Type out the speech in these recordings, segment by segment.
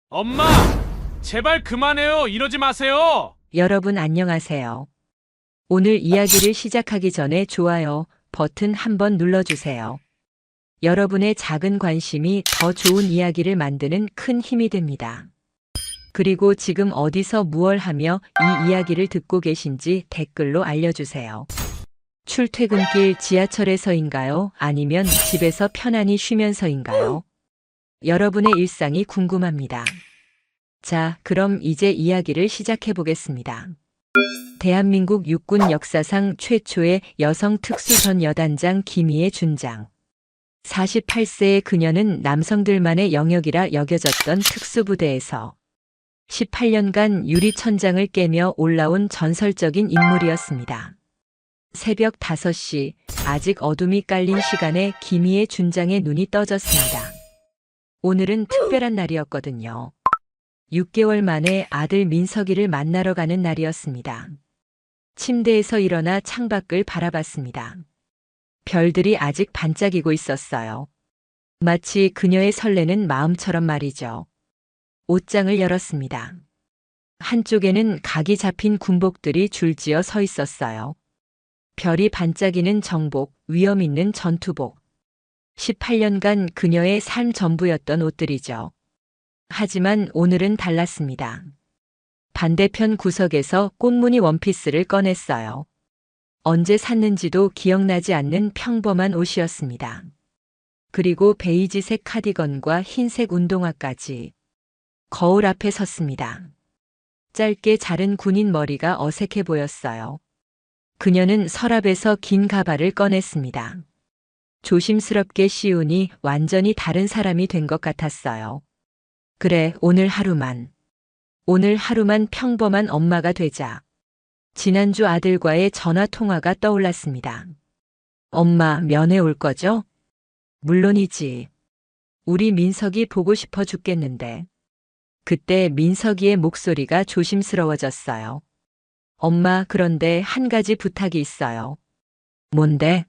엄마! 제발 그만해요. 이러지 마세요. 여러분 안녕하세요. 오늘 이야기를 시작하기 전에 좋아요 버튼 한번 눌러주세요. 여러분의 작은 관심이 더 좋은 이야기를 만드는 큰 힘이 됩니다. 그리고 지금 어디서 무얼 하며 이 이야기를 듣고 계신지 댓글로 알려주세요. 출퇴근길 지하철에서인가요? 아니면 집에서 편안히 쉬면서인가요? 여러분의 일상이 궁금합니다. 자, 그럼 이제 이야기를 시작해 보겠습니다. 대한민국 육군 역사상 최초의 여성 특수전 여단장 김희애 준장. 48세의 그녀는 남성들만의 영역이라 여겨졌던 특수부대에서 18년간 유리천장을 깨며 올라온 전설적인 인물이었습니다. 새벽 5시, 아직 어둠이 깔린 시간에 김희애 준장의 눈이 떠졌습니다. 오늘은 특별한 날이었거든요. 6개월 만에 아들 민석이를 만나러 가는 날이었습니다. 침대에서 일어나 창밖을 바라봤습니다. 별들이 아직 반짝이고 있었어요. 마치 그녀의 설레는 마음처럼 말이죠. 옷장을 열었습니다. 한쪽에는 각이 잡힌 군복들이 줄지어 서 있었어요. 별이 반짝이는 정복, 위험 있는 전투복. 18년간 그녀의 삶 전부였던 옷들이죠. 하지만 오늘은 달랐습니다. 반대편 구석에서 꽃무늬 원피스를 꺼냈어요. 언제 샀는지도 기억나지 않는 평범한 옷이었습니다. 그리고 베이지색 카디건과 흰색 운동화까지. 거울 앞에 섰습니다. 짧게 자른 군인 머리가 어색해 보였어요. 그녀는 서랍에서 긴 가발을 꺼냈습니다. 조심스럽게 씌우니 완전히 다른 사람이 된 것 같았어요. 그래, 오늘 하루만 평범한 엄마가 되자. 지난주 아들과의 전화 통화가 떠올랐습니다. 엄마, 면회 올 거죠? 물론이지. 우리 민석이 보고 싶어 죽겠는데. 그때 민석이의 목소리가 조심스러워졌어요. 엄마, 그런데 한 가지 부탁이 있어요. 뭔데?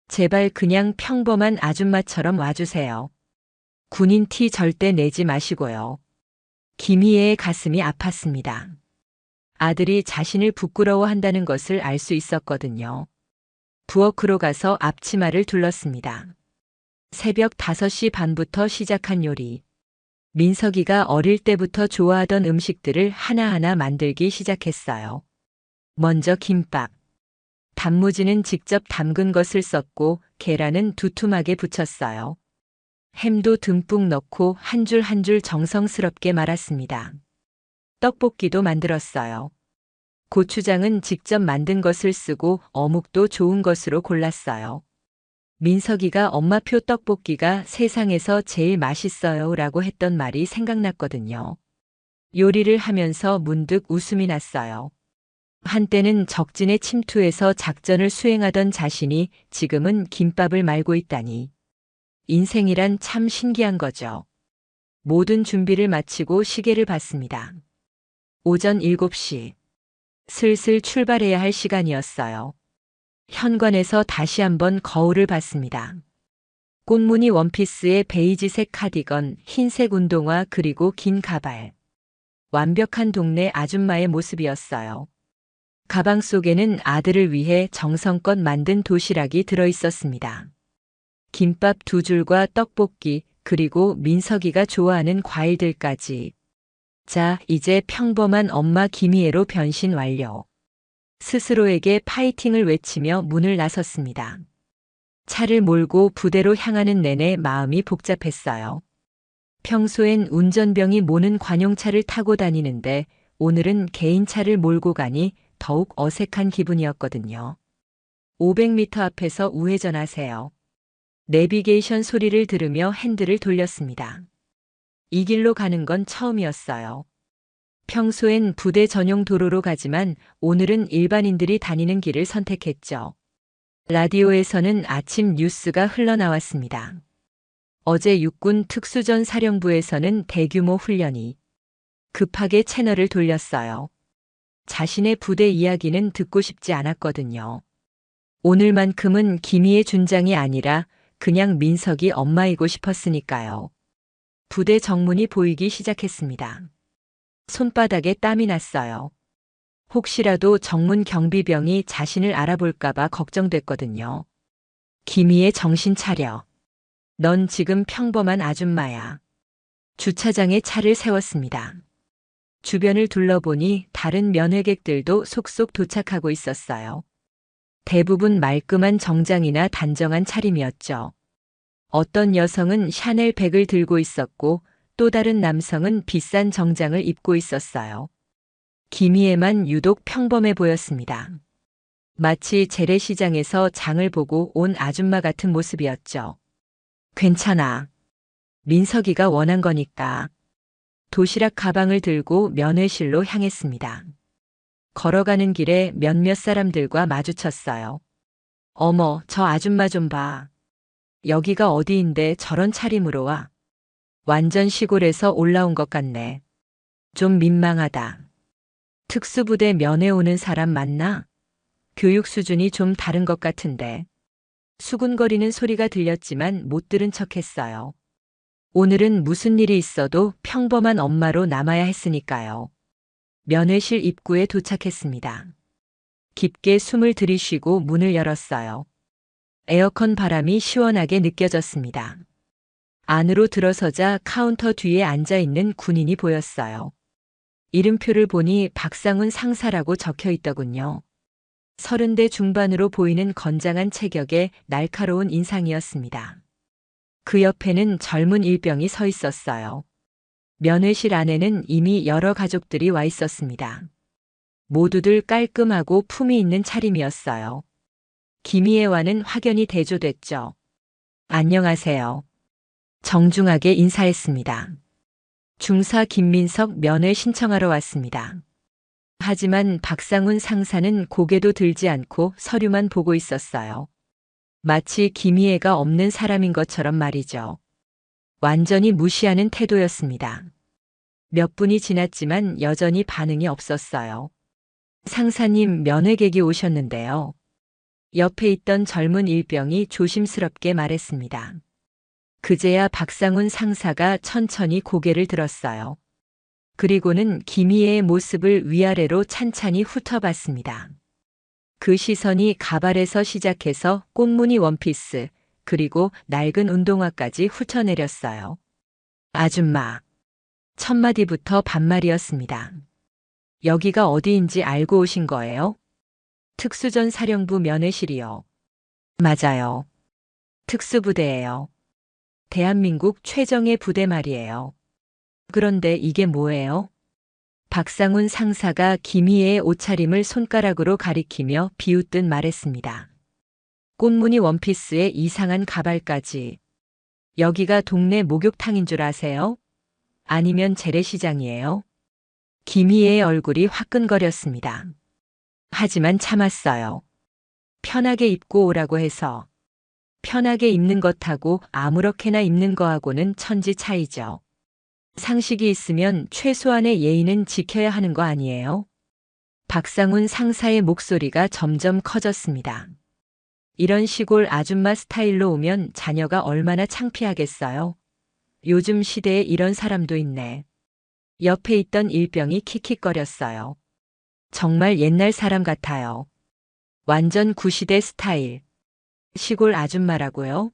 제발 그냥 평범한 아줌마처럼 와주세요. 군인 티 절대 내지 마시고요. 김희애의 가슴이 아팠습니다. 아들이 자신을 부끄러워한다는 것을 알 수 있었거든요. 부엌으로 가서 앞치마를 둘렀습니다. 새벽 5시 반부터 시작한 요리. 민석이가 어릴 때부터 좋아하던 음식들을 하나하나 만들기 시작했어요. 먼저 김밥. 단무지는 직접 담근 것을 썼고 계란은 두툼하게 부쳤어요. 햄도 듬뿍 넣고 한 줄 한 줄 정성스럽게 말았습니다. 떡볶이도 만들었어요. 고추장은 직접 만든 것을 쓰고 어묵도 좋은 것으로 골랐어요. 민석이가 엄마표 떡볶이가 세상에서 제일 맛있어요 라고 했던 말이 생각났거든요. 요리를 하면서 문득 웃음이 났어요. 한때는 적진에 침투해서 작전을 수행하던 자신이 지금은 김밥을 말고 있다니. 인생이란 참 신기한 거죠. 모든 준비를 마치고 시계를 봤습니다. 오전 7시. 슬슬 출발해야 할 시간이었어요. 현관에서 다시 한번 거울을 봤습니다. 꽃무늬 원피스에 베이지색 카디건, 흰색 운동화 그리고 긴 가발. 완벽한 동네 아줌마의 모습이었어요. 가방 속에는 아들을 위해 정성껏 만든 도시락이 들어있었습니다. 김밥 2줄과 떡볶이, 그리고 민석이가 좋아하는 과일들까지. 자, 이제 평범한 엄마 김희애로 변신 완료. 스스로에게 파이팅을 외치며 문을 나섰습니다. 차를 몰고 부대로 향하는 내내 마음이 복잡했어요. 평소엔 운전병이 모는 관용차를 타고 다니는데 오늘은 개인차를 몰고 가니 더욱 어색한 기분이었거든요. 500m 앞에서 우회전하세요. 내비게이션 소리를 들으며 핸들을 돌렸습니다. 이 길로 가는 건 처음이었어요. 평소엔 부대 전용 도로로 가지만 오늘은 일반인들이 다니는 길을 선택했죠. 라디오에서는 아침 뉴스가 흘러나왔습니다. 어제 육군 특수전 사령부에서는 대규모 훈련이. 급하게 채널을 돌렸어요. 자신의 부대 이야기는 듣고 싶지 않았거든요. 오늘만큼은 김희애 준장이 아니라 그냥 민석이 엄마이고 싶었으니까요. 부대 정문이 보이기 시작했습니다. 손바닥에 땀이 났어요. 혹시라도 정문 경비병이 자신을 알아볼까봐 걱정됐거든요. 김희애, 정신 차려. 넌 지금 평범한 아줌마야. 주차장에 차를 세웠습니다. 주변을 둘러보니 다른 면회객들도 속속 도착하고 있었어요. 대부분 말끔한 정장이나 단정한 차림이었죠. 어떤 여성은 샤넬 백을 들고 있었고 또 다른 남성은 비싼 정장을 입고 있었어요. 김희애만 유독 평범해 보였습니다. 마치 재래시장에서 장을 보고 온 아줌마 같은 모습이었죠. 괜찮아. 민석이가 원한 거니까. 도시락 가방을 들고 면회실로 향했습니다. 걸어가는 길에 몇몇 사람들과 마주쳤어요. 어머, 저 아줌마 좀 봐. 여기가 어디인데 저런 차림으로 와. 완전 시골에서 올라온 것 같네. 좀 민망하다. 특수부대 면회 오는 사람 맞나? 교육 수준이 좀 다른 것 같은데. 수군거리는 소리가 들렸지만 못 들은 척했어요. 오늘은 무슨 일이 있어도 평범한 엄마로 남아야 했으니까요. 면회실 입구에 도착했습니다. 깊게 숨을 들이쉬고 문을 열었어요. 에어컨 바람이 시원하게 느껴졌습니다. 안으로 들어서자 카운터 뒤에 앉아 있는 군인이 보였어요. 이름표를 보니 박상훈 상사라고 적혀 있더군요. 30대 중반으로 보이는 건장한 체격에 날카로운 인상이었습니다. 그 옆에는 젊은 일병이 서 있었어요. 면회실 안에는 이미 여러 가족들이 와 있었습니다. 모두들 깔끔하고 품위 있는 차림이었어요. 김희애와는 확연히 대조됐죠. 안녕하세요. 정중하게 인사했습니다. 중사 김민석 면회 신청하러 왔습니다. 하지만 박상훈 상사는 고개도 들지 않고 서류만 보고 있었어요. 마치 김희애가 없는 사람인 것처럼 말이죠. 완전히 무시하는 태도였습니다. 몇 분이 지났지만 여전히 반응이 없었어요. 상사님, 면회객이 오셨는데요. 옆에 있던 젊은 일병이 조심스럽게 말했습니다. 그제야 박상훈 상사가 천천히 고개를 들었어요. 그리고는 김희애의 모습을 위아래로 찬찬히 훑어봤습니다. 그 시선이 가발에서 시작해서 꽃무늬 원피스, 그리고 낡은 운동화까지 훑어내렸어요. 아줌마. 첫 마디부터 반말이었습니다. 여기가 어디인지 알고 오신 거예요? 특수전 사령부 면회실이요. 맞아요. 특수부대예요. 대한민국 최정예 부대 말이에요. 그런데 이게 뭐예요? 박상훈 상사가 김희애의 옷차림을 손가락으로 가리키며 비웃듯 말했습니다. 꽃무늬 원피스에 이상한 가발까지. 여기가 동네 목욕탕인 줄 아세요? 아니면 재래시장이에요? 김희애의 얼굴이 화끈거렸습니다. 하지만 참았어요. 편하게 입고 오라고 해서. 편하게 입는 것하고 아무렇게나 입는 거하고는 천지 차이죠. 상식이 있으면 최소한의 예의는 지켜야 하는 거 아니에요? 박상훈 상사의 목소리가 점점 커졌습니다. 이런 시골 아줌마 스타일로 오면 자녀가 얼마나 창피하겠어요? 요즘 시대에 이런 사람도 있네. 옆에 있던 일병이 킥킥거렸어요. 정말 옛날 사람 같아요. 완전 구시대 스타일. 시골 아줌마라고요?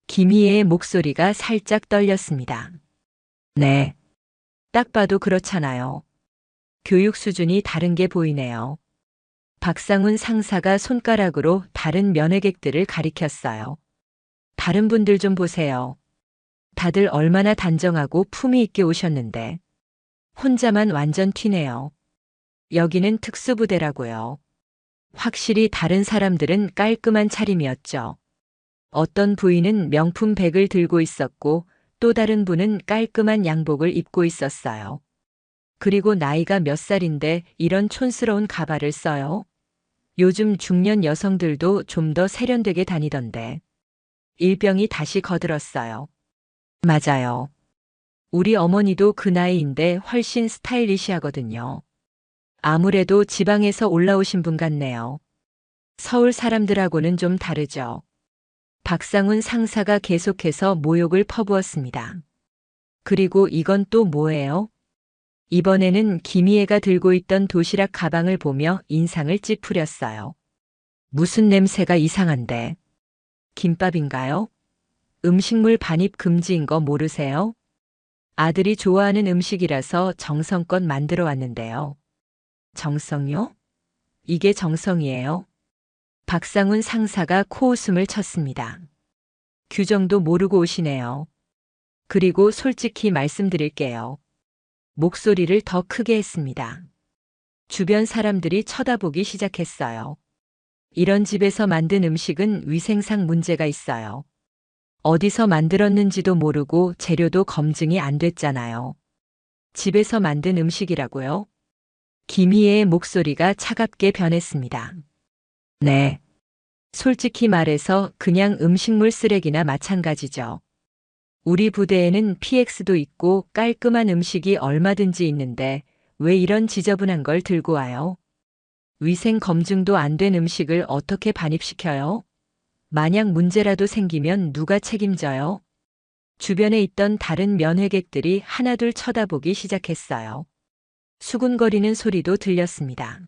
김희애의 목소리가 살짝 떨렸습니다. 네. 딱 봐도 그렇잖아요. 교육 수준이 다른 게 보이네요. 박상훈 상사가 손가락으로 다른 면회객들을 가리켰어요. 다른 분들 좀 보세요. 다들 얼마나 단정하고 품위 있게 오셨는데. 혼자만 완전 튀네요. 여기는 특수부대라고요. 확실히 다른 사람들은 깔끔한 차림이었죠. 어떤 부인은 명품 백을 들고 있었고 또 다른 분은 깔끔한 양복을 입고 있었어요. 그리고 나이가 몇 살인데 이런 촌스러운 가발을 써요? 요즘 중년 여성들도 좀 더 세련되게 다니던데. 일병이 다시 거들었어요. 맞아요. 우리 어머니도 그 나이인데 훨씬 스타일리시하거든요. 아무래도 지방에서 올라오신 분 같네요. 서울 사람들하고는 좀 다르죠. 박상훈 상사가 계속해서 모욕을 퍼부었습니다. 그리고 이건 또 뭐예요? 이번에는 김희애가 들고 있던 도시락 가방을 보며 인상을 찌푸렸어요. 무슨 냄새가 이상한데? 김밥인가요? 음식물 반입 금지인 거 모르세요? 아들이 좋아하는 음식이라서 정성껏 만들어 왔는데요. 정성요? 이게 정성이에요? 박상훈 상사가 코웃음을 쳤습니다. 규정도 모르고 오시네요. 그리고 솔직히 말씀드릴게요. 목소리를 더 크게 했습니다. 주변 사람들이 쳐다보기 시작했어요. 이런 집에서 만든 음식은 위생상 문제가 있어요. 어디서 만들었는지도 모르고 재료도 검증이 안 됐잖아요. 집에서 만든 음식이라고요? 김희애의 목소리가 차갑게 변했습니다. 네. 솔직히 말해서 그냥 음식물 쓰레기나 마찬가지죠. 우리 부대에는 PX도 있고 깔끔한 음식이 얼마든지 있는데 왜 이런 지저분한 걸 들고 와요? 위생 검증도 안 된 음식을 어떻게 반입시켜요? 만약 문제라도 생기면 누가 책임져요? 주변에 있던 다른 면회객들이 하나둘 쳐다보기 시작했어요. 수군거리는 소리도 들렸습니다.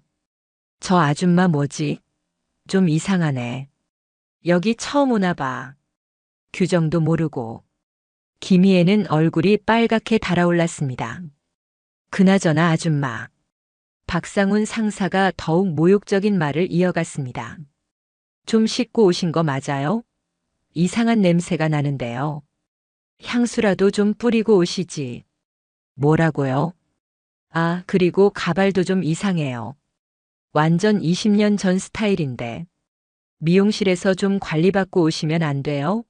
저 아줌마 뭐지? 좀 이상하네. 여기 처음 오나 봐. 규정도 모르고. 김희애는 얼굴이 빨갛게 달아올랐습니다. 그나저나 아줌마. 박상훈 상사가 더욱 모욕적인 말을 이어갔습니다. 좀 씻고 오신 거 맞아요? 이상한 냄새가 나는데요. 향수라도 좀 뿌리고 오시지. 뭐라고요? 아, 그리고 가발도 좀 이상해요. 완전 20년 전 스타일인데. 미용실에서 좀 관리받고 오시면 안 돼요?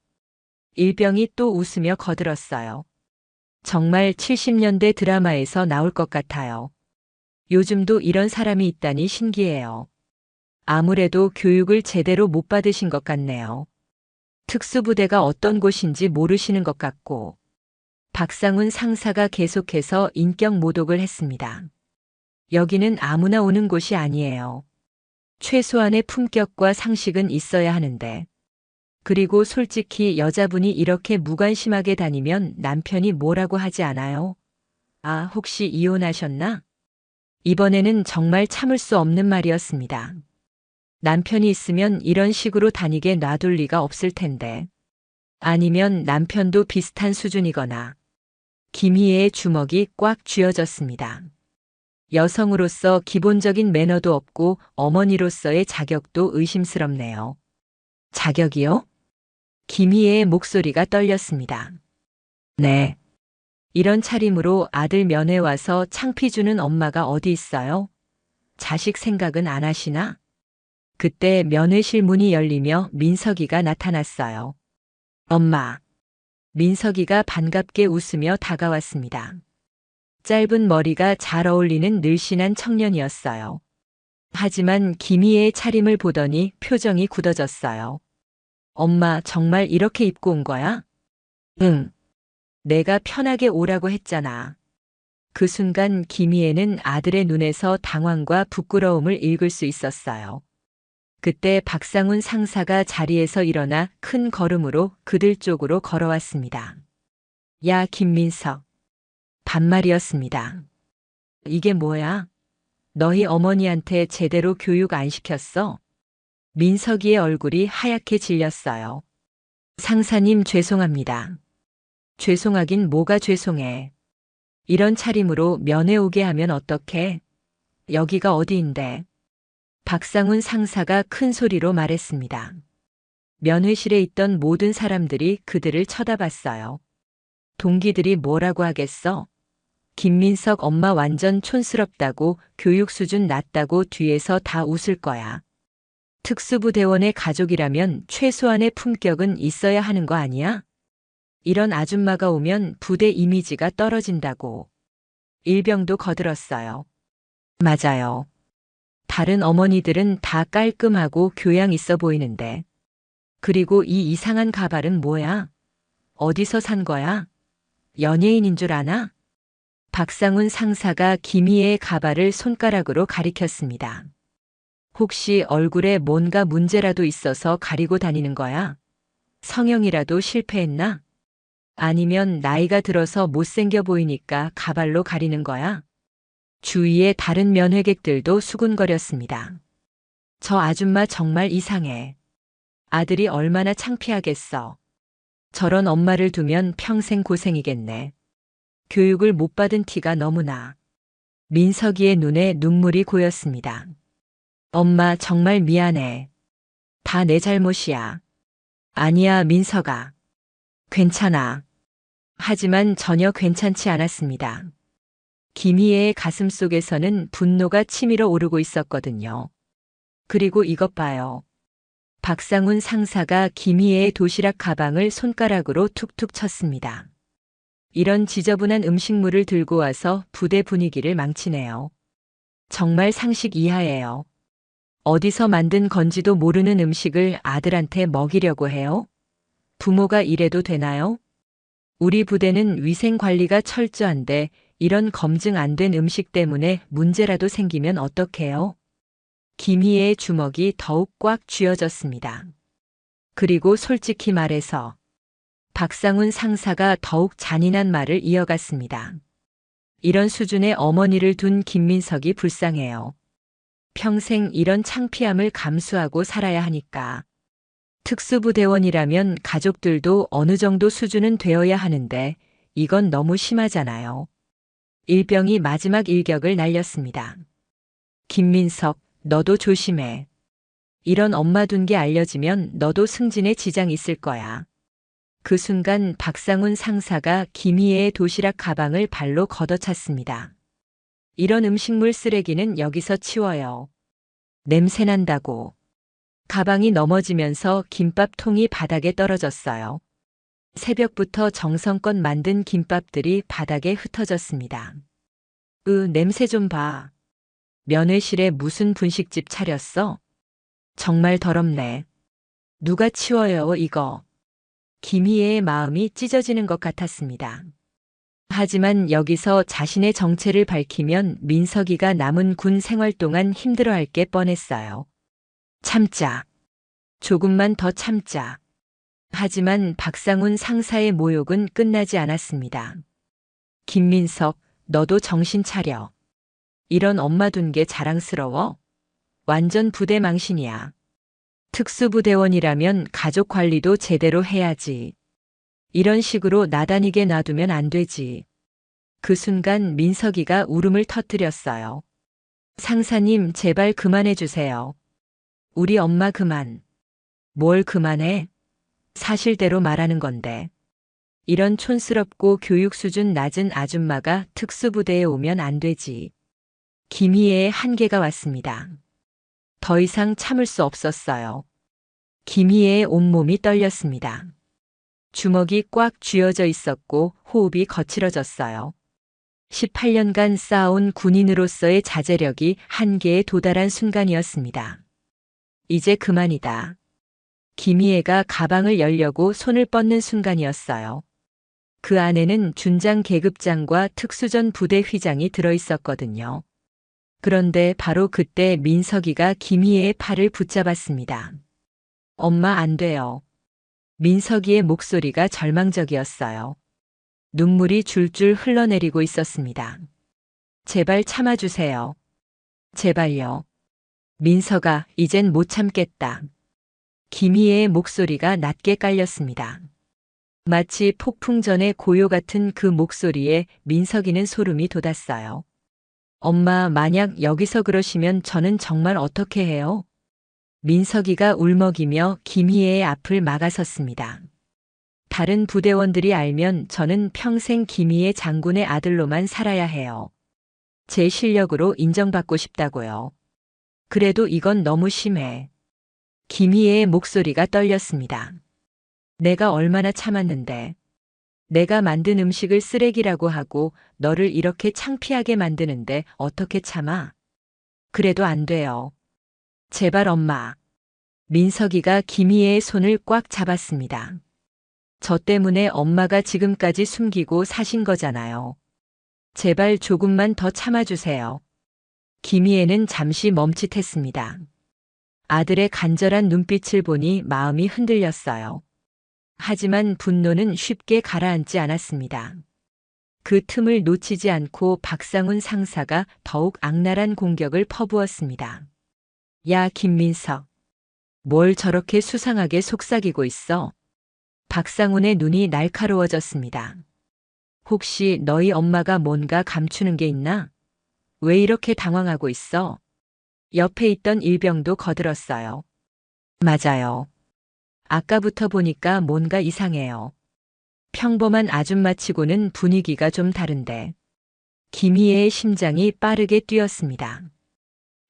일병이 또 웃으며 거들었어요. 정말 70년대 드라마에서 나올 것 같아요. 요즘도 이런 사람이 있다니 신기해요. 아무래도 교육을 제대로 못 받으신 것 같네요. 특수부대가 어떤 곳인지 모르시는 것 같고. 박상훈 상사가 계속해서 인격 모독을 했습니다. 여기는 아무나 오는 곳이 아니에요. 최소한의 품격과 상식은 있어야 하는데. 그리고 솔직히 여자분이 이렇게 무관심하게 다니면 남편이 뭐라고 하지 않아요? 아, 혹시 이혼하셨나? 이번에는 정말 참을 수 없는 말이었습니다. 남편이 있으면 이런 식으로 다니게 놔둘 리가 없을 텐데. 아니면 남편도 비슷한 수준이거나. 김희애의 주먹이 꽉 쥐어졌습니다. 여성으로서 기본적인 매너도 없고 어머니로서의 자격도 의심스럽네요. 자격이요? 김희애의 목소리가 떨렸습니다. 네. 이런 차림으로 아들 면회 와서 창피 주는 엄마가 어디 있어요? 자식 생각은 안 하시나? 그때 면회실 문이 열리며 민석이가 나타났어요. 엄마. 민석이가 반갑게 웃으며 다가왔습니다. 짧은 머리가 잘 어울리는 늘씬한 청년이었어요. 하지만 김희애의 차림을 보더니 표정이 굳어졌어요. 엄마, 정말 이렇게 입고 온 거야? 응. 내가 편하게 오라고 했잖아. 그 순간 김희애는 아들의 눈에서 당황과 부끄러움을 읽을 수 있었어요. 그때 박상훈 상사가 자리에서 일어나 큰 걸음으로 그들 쪽으로 걸어왔습니다. 야, 김민석. 반말이었습니다. 이게 뭐야? 너희 어머니한테 제대로 교육 안 시켰어? 민석이의 얼굴이 하얗게 질렸어요. 상사님 죄송합니다. 죄송하긴 뭐가 죄송해. 이런 차림으로 면회 오게 하면 어떡해? 여기가 어디인데? 박상훈 상사가 큰 소리로 말했습니다. 면회실에 있던 모든 사람들이 그들을 쳐다봤어요. 동기들이 뭐라고 하겠어? 김민석 엄마 완전 촌스럽다고, 교육 수준 낮다고 뒤에서 다 웃을 거야. 특수부대원의 가족이라면 최소한의 품격은 있어야 하는 거 아니야? 이런 아줌마가 오면 부대 이미지가 떨어진다고. 일병도 거들었어요. 맞아요. 다른 어머니들은 다 깔끔하고 교양 있어 보이는데. 그리고 이 이상한 가발은 뭐야? 어디서 산 거야? 연예인인 줄 아나? 박상훈 상사가 김희애의 가발을 손가락으로 가리켰습니다. 혹시 얼굴에 뭔가 문제라도 있어서 가리고 다니는 거야? 성형이라도 실패했나? 아니면 나이가 들어서 못생겨 보이니까 가발로 가리는 거야? 주위의 다른 면회객들도 수군거렸습니다. 저 아줌마 정말 이상해. 아들이 얼마나 창피하겠어. 저런 엄마를 두면 평생 고생이겠네. 교육을 못 받은 티가 너무나. 민석이의 눈에 눈물이 고였습니다. 엄마 정말 미안해. 다 내 잘못이야. 아니야, 민석아. 괜찮아. 하지만 전혀 괜찮지 않았습니다. 김희애의 가슴 속에서는 분노가 치밀어 오르고 있었거든요. 그리고 이것 봐요. 박상훈 상사가 김희애의 도시락 가방을 손가락으로 툭툭 쳤습니다. 이런 지저분한 음식물을 들고 와서 부대 분위기를 망치네요. 정말 상식 이하예요. 어디서 만든 건지도 모르는 음식을 아들한테 먹이려고 해요? 부모가 이래도 되나요? 우리 부대는 위생 관리가 철저한데 이런 검증 안 된 음식 때문에 문제라도 생기면 어떡해요? 김희애의 주먹이 더욱 꽉 쥐어졌습니다. 그리고 솔직히 말해서 박상훈 상사가 더욱 잔인한 말을 이어갔습니다. 이런 수준의 어머니를 둔 김민석이 불쌍해요. 평생 이런 창피함을 감수하고 살아야 하니까. 특수부대원이라면 가족들도 어느 정도 수준은 되어야 하는데 이건 너무 심하잖아요. 일병이 마지막 일격을 날렸습니다. 김민석, 너도 조심해. 이런 엄마 둔 게 알려지면 너도 승진에 지장 있을 거야. 그 순간 박상훈 상사가 김희애의 도시락 가방을 발로 걷어찼습니다. 이런 음식물 쓰레기는 여기서 치워요. 냄새 난다고. 가방이 넘어지면서 김밥통이 바닥에 떨어졌어요. 새벽부터 정성껏 만든 김밥들이 바닥에 흩어졌습니다. 냄새 좀 봐. 면회실에 무슨 분식집 차렸어? 정말 더럽네. 누가 치워요, 이거? 김희애의 마음이 찢어지는 것 같았습니다. 하지만 여기서 자신의 정체를 밝히면 민석이가 남은 군 생활 동안 힘들어할 게 뻔했어요. 참자. 조금만 더 참자. 하지만 박상훈 상사의 모욕은 끝나지 않았습니다. 김민석, 너도 정신 차려. 이런 엄마 둔 게 자랑스러워? 완전 부대 망신이야. 특수부대원이라면 가족 관리도 제대로 해야지. 이런 식으로 나다니게 놔두면 안 되지. 그 순간 민석이가 울음을 터뜨렸어요. 상사님, 제발 그만해 주세요. 우리 엄마 그만. 뭘 그만해? 사실대로 말하는 건데. 이런 촌스럽고 교육 수준 낮은 아줌마가 특수부대에 오면 안 되지. 김희애의 한계가 왔습니다. 더 이상 참을 수 없었어요. 김희애의 온몸이 떨렸습니다. 주먹이 꽉 쥐어져 있었고 호흡이 거칠어졌어요. 18년간 쌓아온 군인으로서의 자제력이 한계에 도달한 순간이었습니다. 이제 그만이다. 김희애가 가방을 열려고 손을 뻗는 순간이었어요. 그 안에는 준장 계급장과 특수전 부대 휘장이 들어있었거든요. 그런데 바로 그때 민석이가 김희애의 팔을 붙잡았습니다. 엄마, 안 돼요. 민석이의 목소리가 절망적이었어요. 눈물이 줄줄 흘러내리고 있었습니다. 제발 참아주세요. 제발요. 민석아, 이젠 못 참겠다. 김희애의 목소리가 낮게 깔렸습니다. 마치 폭풍 전의 고요 같은 그 목소리에 민석이는 소름이 돋았어요. 엄마, 만약 여기서 그러시면 저는 정말 어떻게 해요? 민석이가 울먹이며 김희애의 앞을 막아섰습니다. 다른 부대원들이 알면 저는 평생 김희애 장군의 아들로만 살아야 해요. 제 실력으로 인정받고 싶다고요. 그래도 이건 너무 심해. 김희애의 목소리가 떨렸습니다. 내가 얼마나 참았는데. 내가 만든 음식을 쓰레기라고 하고 너를 이렇게 창피하게 만드는데 어떻게 참아? 그래도 안 돼요. 제발 엄마. 민석이가 김희애의 손을 꽉 잡았습니다. 저 때문에 엄마가 지금까지 숨기고 사신 거잖아요. 제발 조금만 더 참아주세요. 김희애는 잠시 멈칫했습니다. 아들의 간절한 눈빛을 보니 마음이 흔들렸어요. 하지만 분노는 쉽게 가라앉지 않았습니다. 그 틈을 놓치지 않고 박상훈 상사가 더욱 악랄한 공격을 퍼부었습니다. 야, 김민석. 뭘 저렇게 수상하게 속삭이고 있어? 박상훈의 눈이 날카로워졌습니다. 혹시 너희 엄마가 뭔가 감추는 게 있나? 왜 이렇게 당황하고 있어? 옆에 있던 일병도 거들었어요. 맞아요. 아까부터 보니까 뭔가 이상해요. 평범한 아줌마치고는 분위기가 좀 다른데. 김희애의 심장이 빠르게 뛰었습니다.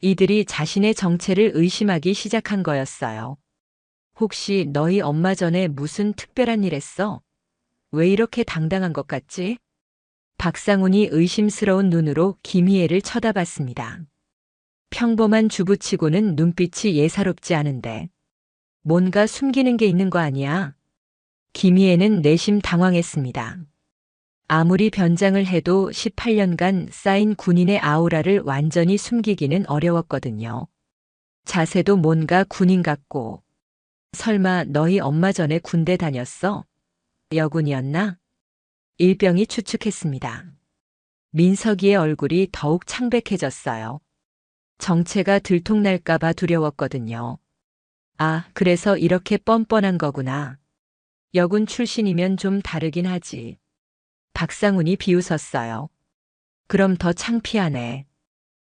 이들이 자신의 정체를 의심하기 시작한 거였어요. 혹시 너희 엄마 전에 무슨 특별한 일 했어? 왜 이렇게 당당한 것 같지? 박상훈이 의심스러운 눈으로 김희애를 쳐다봤습니다. 평범한 주부치고는 눈빛이 예사롭지 않은데. 뭔가 숨기는 게 있는 거 아니야? 김희애는 내심 당황했습니다. 아무리 변장을 해도 18년간 쌓인 군인의 아우라를 완전히 숨기기는 어려웠거든요. 자세도 뭔가 군인 같고. 설마 너희 엄마 전에 군대 다녔어? 여군이었나? 일병이 추측했습니다. 민석이의 얼굴이 더욱 창백해졌어요. 정체가 들통날까봐 두려웠거든요. 아, 그래서 이렇게 뻔뻔한 거구나. 여군 출신이면 좀 다르긴 하지. 박상훈이 비웃었어요. 그럼 더 창피하네.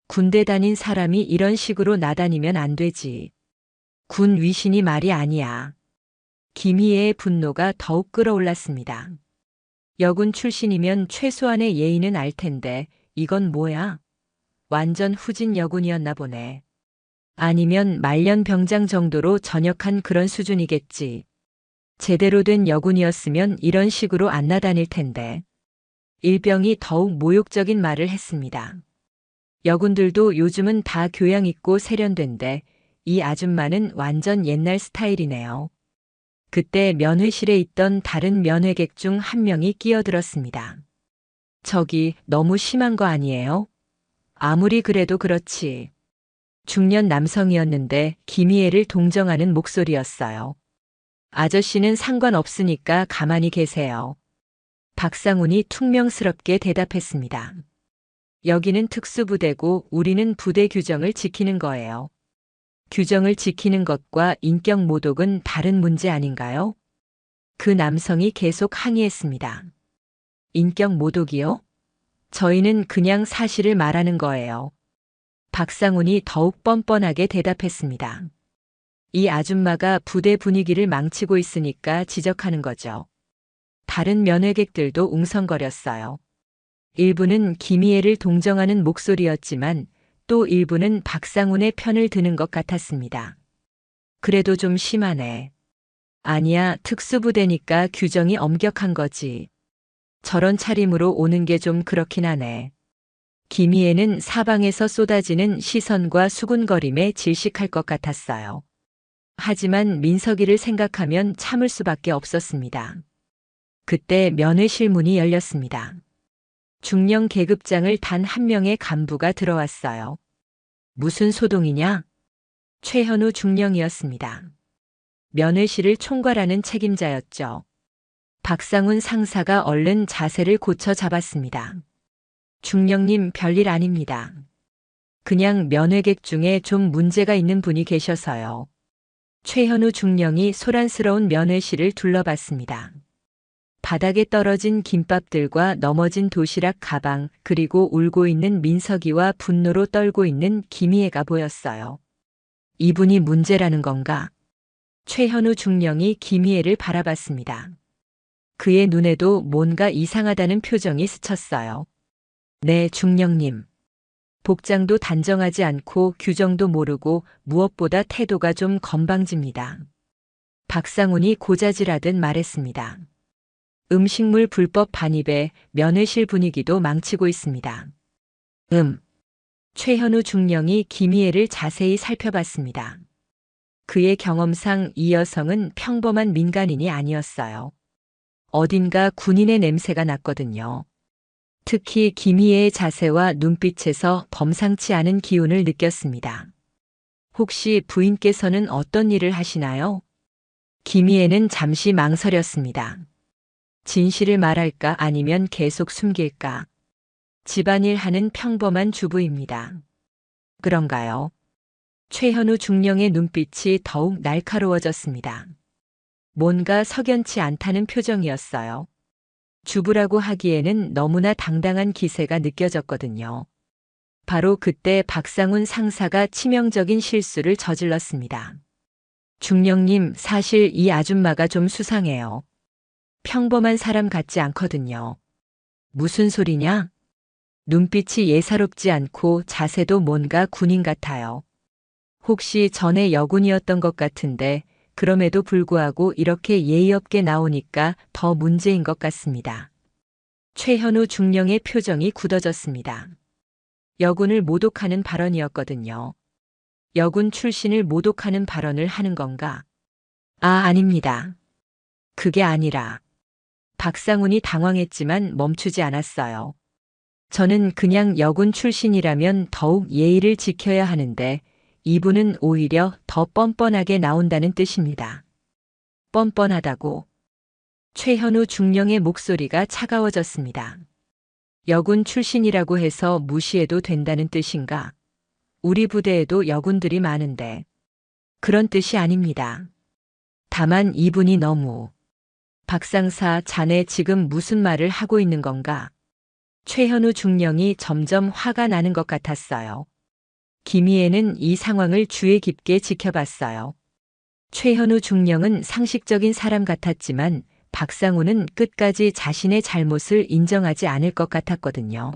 군대 다닌 사람이 이런 식으로 나다니면 안 되지. 군 위신이 말이 아니야. 김희애의 분노가 더욱 끌어올랐습니다. 여군 출신이면 최소한의 예의는 알 텐데 이건 뭐야? 완전 후진 여군이었나 보네. 아니면 말년 병장 정도로 전역한 그런 수준이겠지. 제대로 된 여군이었으면 이런 식으로 안 나다닐 텐데. 일병이 더욱 모욕적인 말을 했습니다. 여군들도 요즘은 다 교양 있고 세련된데 이 아줌마는 완전 옛날 스타일이네요. 그때 면회실에 있던 다른 면회객 중 한 명이 끼어들었습니다. 저기 너무 심한 거 아니에요? 아무리 그래도 그렇지. 중년 남성이었는데 김희애를 동정하는 목소리였어요. 아저씨는 상관없으니까 가만히 계세요. 박상훈이 퉁명스럽게 대답했습니다. 여기는 특수부대고 우리는 부대 규정을 지키는 거예요. 규정을 지키는 것과 인격 모독은 다른 문제 아닌가요? 그 남성이 계속 항의했습니다. 인격 모독이요? 저희는 그냥 사실을 말하는 거예요. 박상훈이 더욱 뻔뻔하게 대답했습니다. 이 아줌마가 부대 분위기를 망치고 있으니까 지적하는 거죠. 다른 면회객들도 웅성거렸어요. 일부는 김희애를 동정하는 목소리였지만 또 일부는 박상훈의 편을 드는 것 같았습니다. 그래도 좀 심하네. 아니야, 특수부대니까 규정이 엄격한 거지. 저런 차림으로 오는 게 좀 그렇긴 하네. 김희애는 사방에서 쏟아지는 시선과 수군거림에 질식할 것 같았어요. 하지만 민석이를 생각하면 참을 수밖에 없었습니다. 그때 면회실 문이 열렸습니다. 중령 계급장을 단 한 명의 간부가 들어왔어요. 무슨 소동이냐? 최현우 중령이었습니다. 면회실을 총괄하는 책임자였죠. 박상훈 상사가 얼른 자세를 고쳐 잡았습니다. 중령님, 별일 아닙니다. 그냥 면회객 중에 좀 문제가 있는 분이 계셔서요. 최현우 중령이 소란스러운 면회실을 둘러봤습니다. 바닥에 떨어진 김밥들과 넘어진 도시락 가방, 그리고 울고 있는 민석이와 분노로 떨고 있는 김희애가 보였어요. 이분이 문제라는 건가? 최현우 중령이 김희애를 바라봤습니다. 그의 눈에도 뭔가 이상하다는 표정이 스쳤어요. 네, 중령님. 복장도 단정하지 않고 규정도 모르고 무엇보다 태도가 좀 건방집니다. 박상훈이 고자질하듯 말했습니다. 음식물 불법 반입에 면회실 분위기도 망치고 있습니다. 최현우 중령이 김희애를 자세히 살펴봤습니다. 그의 경험상 이 여성은 평범한 민간인이 아니었어요. 어딘가 군인의 냄새가 났거든요. 특히 김희애의 자세와 눈빛에서 범상치 않은 기운을 느꼈습니다. 혹시 부인께서는 어떤 일을 하시나요? 김희애는 잠시 망설였습니다. 진실을 말할까 아니면 계속 숨길까? 집안일 하는 평범한 주부입니다. 그런가요? 최현우 중령의 눈빛이 더욱 날카로워졌습니다. 뭔가 석연치 않다는 표정이었어요. 주부라고 하기에는 너무나 당당한 기세가 느껴졌거든요. 바로 그때 박상훈 상사가 치명적인 실수를 저질렀습니다. 중령님, 사실 이 아줌마가 좀 수상해요. 평범한 사람 같지 않거든요. 무슨 소리냐? 눈빛이 예사롭지 않고 자세도 뭔가 군인 같아요. 혹시 전에 여군이었던 것 같은데 그럼에도 불구하고 이렇게 예의 없게 나오니까 더 문제인 것 같습니다. 최현우 중령의 표정이 굳어졌습니다. 여군을 모독하는 발언이었거든요. 여군 출신을 모독하는 발언을 하는 건가? 아닙니다. 그게 아니라. 박상훈이 당황했지만 멈추지 않았어요. 저는 그냥 여군 출신이라면 더욱 예의를 지켜야 하는데 이분은 오히려 더 뻔뻔하게 나온다는 뜻입니다. 뻔뻔하다고. 최현우 중령의 목소리가 차가워졌습니다. 여군 출신이라고 해서 무시해도 된다는 뜻인가? 우리 부대에도 여군들이 많은데. 그런 뜻이 아닙니다. 다만 이분이 너무. 박상사, 자네 지금 무슨 말을 하고 있는 건가? 최현우 중령이 점점 화가 나는 것 같았어요. 김희애는 이 상황을 주의 깊게 지켜봤어요. 최현우 중령은 상식적인 사람 같았지만 박상훈은 끝까지 자신의 잘못을 인정하지 않을 것 같았거든요.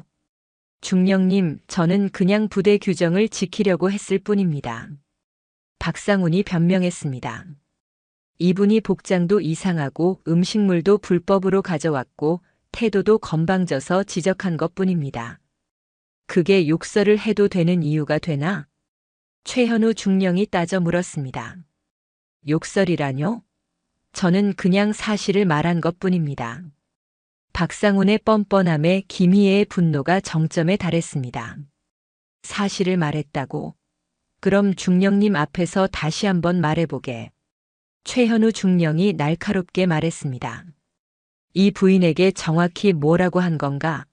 중령님, 저는 그냥 부대 규정을 지키려고 했을 뿐입니다. 박상훈이 변명했습니다. 이분이 복장도 이상하고 음식물도 불법으로 가져왔고 태도도 건방져서 지적한 것뿐입니다. 그게 욕설을 해도 되는 이유가 되나? 최현우 중령이 따져 물었습니다. 욕설이라뇨? 저는 그냥 사실을 말한 것뿐입니다. 박상훈의 뻔뻔함에 김희애의 분노가 정점에 달했습니다. 사실을 말했다고? 그럼 중령님 앞에서 다시 한번 말해보게. 최현우 중령이 날카롭게 말했습니다. 이 부인에게 정확히 뭐라고 한 건가?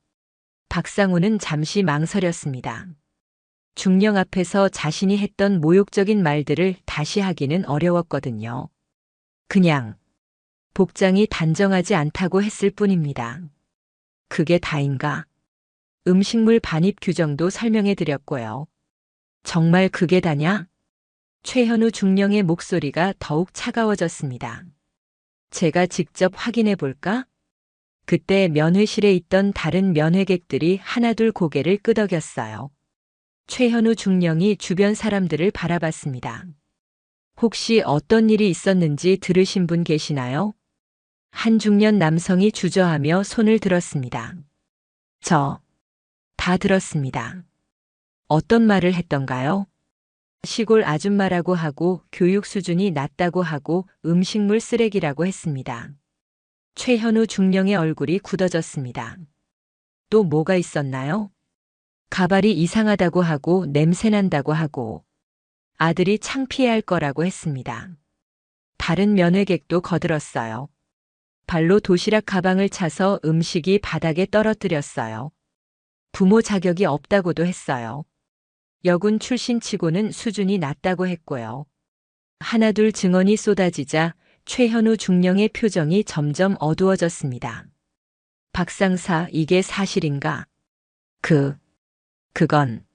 박상훈은 잠시 망설였습니다. 중령 앞에서 자신이 했던 모욕적인 말들을 다시 하기는 어려웠거든요. 그냥 복장이 단정하지 않다고 했을 뿐입니다. 그게 다인가? 음식물 반입 규정도 설명해 드렸고요. 정말 그게 다냐? 최현우 중령의 목소리가 더욱 차가워졌습니다. 제가 직접 확인해 볼까? 그때 면회실에 있던 다른 면회객들이 하나둘 고개를 끄덕였어요. 최현우 중령이 주변 사람들을 바라봤습니다. 혹시 어떤 일이 있었는지 들으신 분 계시나요? 한 중년 남성이 주저하며 손을 들었습니다. 다 들었습니다. 어떤 말을 했던가요? 시골 아줌마라고 하고 교육 수준이 낮다고 하고 음식물 쓰레기라고 했습니다. 최현우 중령의 얼굴이 굳어졌습니다. 또 뭐가 있었나요? 가발이 이상하다고 하고 냄새난다고 하고 아들이 창피해할 거라고 했습니다. 다른 면회객도 거들었어요. 발로 도시락 가방을 차서 음식이 바닥에 떨어뜨렸어요. 부모 자격이 없다고도 했어요. 여군 출신치고는 수준이 낮다고 했고요. 하나둘 증언이 쏟아지자 최현우 중령의 표정이 점점 어두워졌습니다. 박상사, 이게 사실인가? 그건.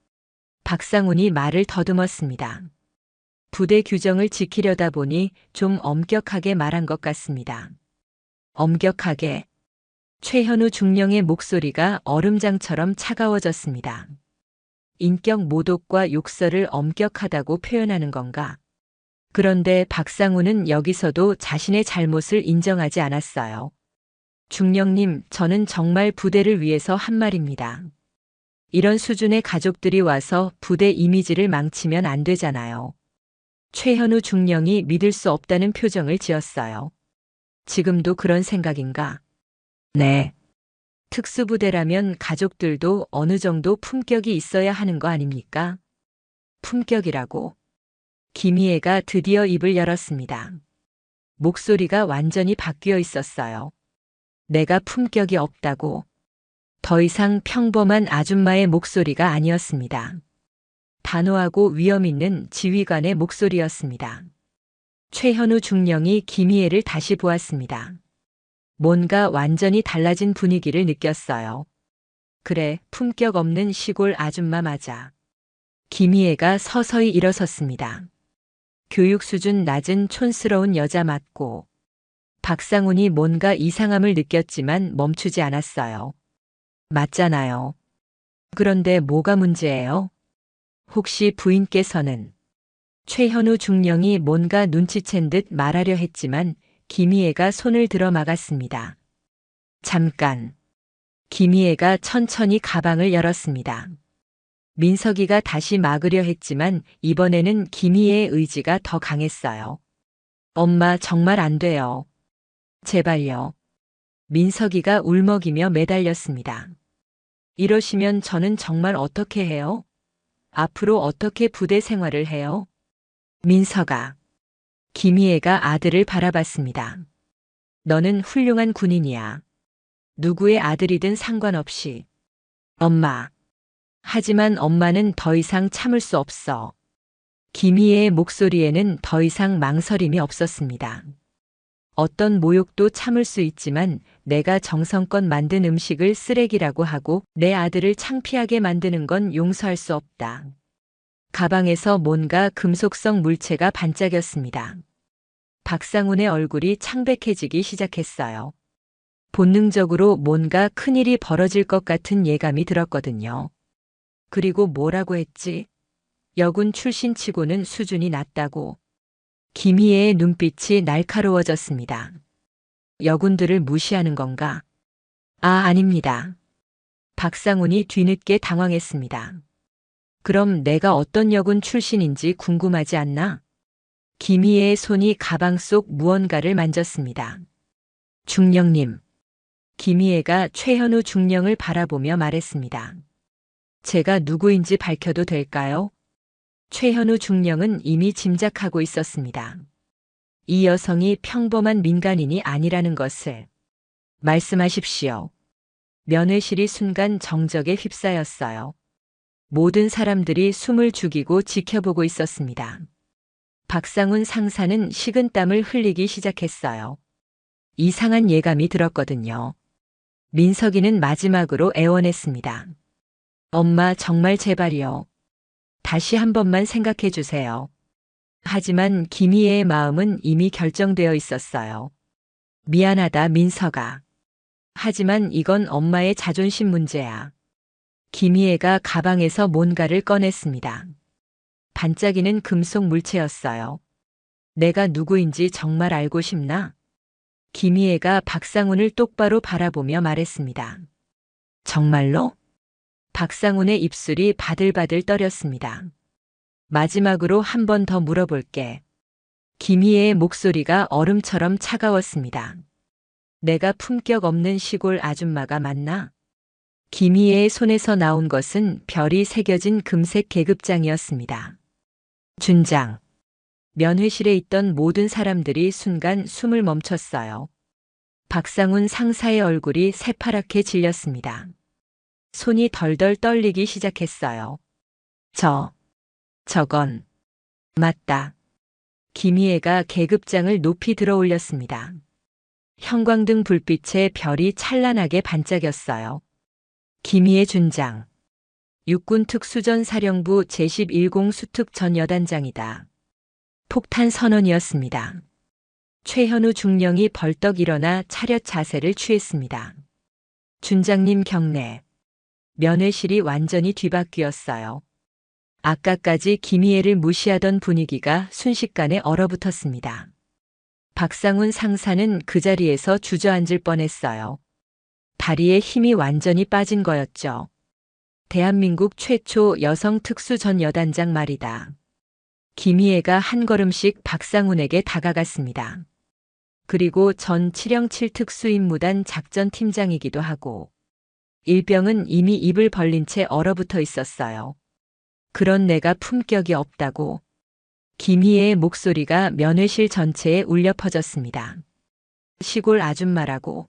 박상훈이 말을 더듬었습니다. 부대 규정을 지키려다 보니 좀 엄격하게 말한 것 같습니다. 엄격하게. 최현우 중령의 목소리가 얼음장처럼 차가워졌습니다. 인격 모독과 욕설을 엄격하다고 표현하는 건가? 그런데 박상훈은 여기서도 자신의 잘못을 인정하지 않았어요. 중령님, 저는 정말 부대를 위해서 한 말입니다. 이런 수준의 가족들이 와서 부대 이미지를 망치면 안 되잖아요. 최현우 중령이 믿을 수 없다는 표정을 지었어요. 지금도 그런 생각인가? 네. 특수부대라면 가족들도 어느 정도 품격이 있어야 하는 거 아닙니까? 품격이라고. 김희애가 드디어 입을 열었습니다. 목소리가 완전히 바뀌어 있었어요. 내가 품격이 없다고. 더 이상 평범한 아줌마의 목소리가 아니었습니다. 단호하고 위험 있는 지휘관의 목소리였습니다. 최현우 중령이 김희애를 다시 보았습니다. 뭔가 완전히 달라진 분위기를 느꼈어요. 그래, 품격 없는 시골 아줌마 맞아. 김희애가 서서히 일어섰습니다. 교육 수준 낮은 촌스러운 여자 맞고. 박상훈이 뭔가 이상함을 느꼈지만 멈추지 않았어요. 맞잖아요. 그런데 뭐가 문제예요? 혹시 부인께서는? 최현우 중령이 뭔가 눈치챈 듯 말하려 했지만 김희애가 손을 들어 막았습니다. 잠깐. 김희애가 천천히 가방을 열었습니다. 민석이가 다시 막으려 했지만 이번에는 김희애의 의지가 더 강했어요. 엄마 정말 안 돼요. 제발요. 민석이가 울먹이며 매달렸습니다. 이러시면 저는 정말 어떻게 해요? 앞으로 어떻게 부대 생활을 해요? 민석아. 김희애가 아들을 바라봤습니다. 너는 훌륭한 군인이야. 누구의 아들이든 상관없이. 엄마. 하지만 엄마는 더 이상 참을 수 없어. 김희애의 목소리에는 더 이상 망설임이 없었습니다. 어떤 모욕도 참을 수 있지만 내가 정성껏 만든 음식을 쓰레기라고 하고 내 아들을 창피하게 만드는 건 용서할 수 없다. 가방에서 뭔가 금속성 물체가 반짝였습니다. 박상훈의 얼굴이 창백해지기 시작했어요. 본능적으로 뭔가 큰일이 벌어질 것 같은 예감이 들었거든요. 그리고 뭐라고 했지? 여군 출신치고는 수준이 낮다고. 김희애의 눈빛이 날카로워졌습니다. 여군들을 무시하는 건가? 아닙니다. 박상훈이 뒤늦게 당황했습니다. 그럼 내가 어떤 여군 출신인지 궁금하지 않나? 김희애의 손이 가방 속 무언가를 만졌습니다. 중령님. 김희애가 최현우 중령을 바라보며 말했습니다. 제가 누구인지 밝혀도 될까요? 최현우 중령은 이미 짐작하고 있었습니다. 이 여성이 평범한 민간인이 아니라는 것을. 말씀하십시오. 면회실이 순간 정적에 휩싸였어요. 모든 사람들이 숨을 죽이고 지켜보고 있었습니다. 박상훈 상사는 식은땀을 흘리기 시작했어요. 이상한 예감이 들었거든요. 민석이는 마지막으로 애원했습니다. 엄마 정말 제발이요. 다시 한 번만 생각해 주세요. 하지만 김희애의 마음은 이미 결정되어 있었어요. 미안하다 민석아. 하지만 이건 엄마의 자존심 문제야. 김희애가 가방에서 뭔가를 꺼냈습니다. 반짝이는 금속 물체였어요. 내가 누구인지 정말 알고 싶나? 김희애가 박상훈을 똑바로 바라보며 말했습니다. 정말로? 박상훈의 입술이 바들바들 떨렸습니다. 마지막으로 한 번 더 물어볼게. 김희애의 목소리가 얼음처럼 차가웠습니다. 내가 품격 없는 시골 아줌마가 맞나? 김희애의 손에서 나온 것은 별이 새겨진 금색 계급장이었습니다. 준장. 면회실에 있던 모든 사람들이 순간 숨을 멈췄어요. 박상훈 상사의 얼굴이 새파랗게 질렸습니다. 손이 덜덜 떨리기 시작했어요. 저건. 맞다. 김희애가 계급장을 높이 들어 올렸습니다. 형광등 불빛에 별이 찬란하게 반짝였어요. 김희애 준장. 육군 특수전사령부 제11공 수특 전 여단장이다. 폭탄 선언이었습니다. 최현우 중령이 벌떡 일어나 차렷 자세를 취했습니다. 준장님 경례. 면회실이 완전히 뒤바뀌었어요. 아까까지 김희애를 무시하던 분위기가 순식간에 얼어붙었습니다. 박상훈 상사는 그 자리에서 주저앉을 뻔했어요. 다리에 힘이 완전히 빠진 거였죠. 대한민국 최초 여성 특수 전 여단장 말이다. 김희애가 한 걸음씩 박상훈에게 다가갔습니다. 그리고 전 707 특수임무단 작전팀장이기도 하고 일병은 이미 입을 벌린 채 얼어붙어 있었어요. 그런 내가 품격이 없다고. 김희애의 목소리가 면회실 전체에 울려 퍼졌습니다. 시골 아줌마라고,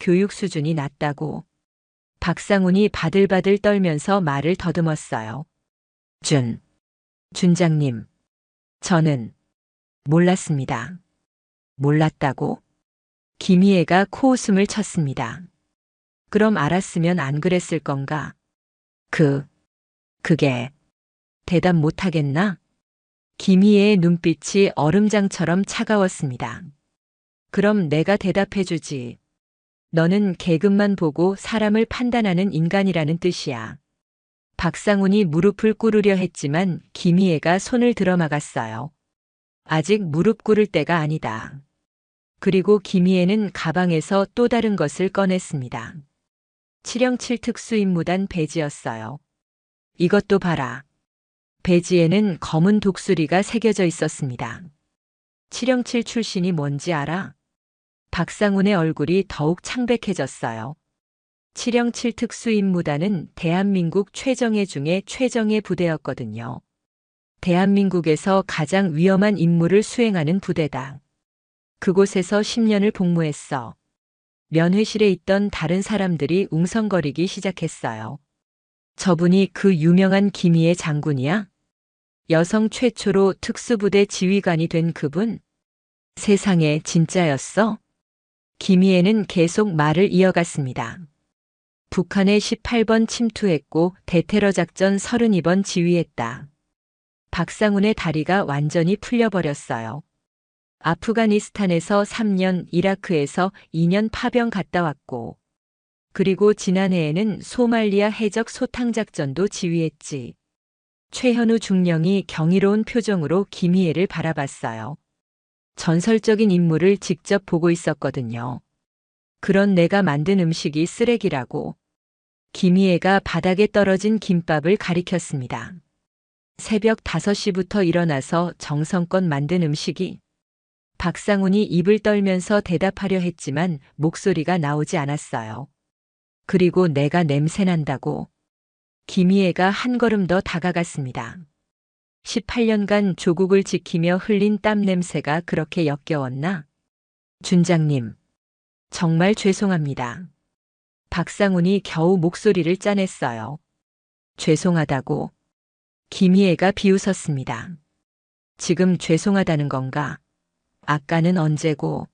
교육 수준이 낮다고. 박상훈이 바들바들 떨면서 말을 더듬었어요. 준장님, 저는 몰랐습니다. 몰랐다고? 김희애가 코웃음을 쳤습니다. 그럼 알았으면 안 그랬을 건가? 그게 대답 못하겠나? 김희애의 눈빛이 얼음장처럼 차가웠습니다. 그럼 내가 대답해주지. 너는 계급만 보고 사람을 판단하는 인간이라는 뜻이야. 박상훈이 무릎을 꿇으려 했지만 김희애가 손을 들어막았어요. 아직 무릎 꿇을 때가 아니다. 그리고 김희애는 가방에서 또 다른 것을 꺼냈습니다. 707 특수임무단 배지였어요. 이것도 봐라. 배지에는 검은 독수리가 새겨져 있었습니다. 707 출신이 뭔지 알아? 박상훈의 얼굴이 더욱 창백해졌어요. 707 특수임무단은 대한민국 최정예 중에 최정예 부대였거든요. 대한민국에서 가장 위험한 임무를 수행하는 부대다. 그곳에서 10년을 복무했어. 면회실에 있던 다른 사람들이 웅성거리기 시작했어요. 저분이 그 유명한 김희애 장군이야? 여성 최초로 특수부대 지휘관이 된 그분? 세상에 진짜였어? 김희애는 계속 말을 이어갔습니다. 북한에 18번 침투했고 대테러 작전 32번 지휘했다. 박상훈의 다리가 완전히 풀려버렸어요. 아프가니스탄에서 3년, 이라크에서 2년 파병 갔다 왔고, 그리고 지난해에는 소말리아 해적 소탕작전도 지휘했지. 최현우 중령이 경이로운 표정으로 김희애를 바라봤어요. 전설적인 인물을 직접 보고 있었거든요. 그런 내가 만든 음식이 쓰레기라고. 김희애가 바닥에 떨어진 김밥을 가리켰습니다. 새벽 5시부터 일어나서 정성껏 만든 음식이. 박상훈이 입을 떨면서 대답하려 했지만 목소리가 나오지 않았어요. 그리고 내가 냄새난다고. 김희애가 한 걸음 더 다가갔습니다. 18년간 조국을 지키며 흘린 땀 냄새가 그렇게 역겨웠나? 준장님, 정말 죄송합니다. 박상훈이 겨우 목소리를 짜냈어요. 죄송하다고. 김희애가 비웃었습니다. 지금 죄송하다는 건가? 아까는 언제고?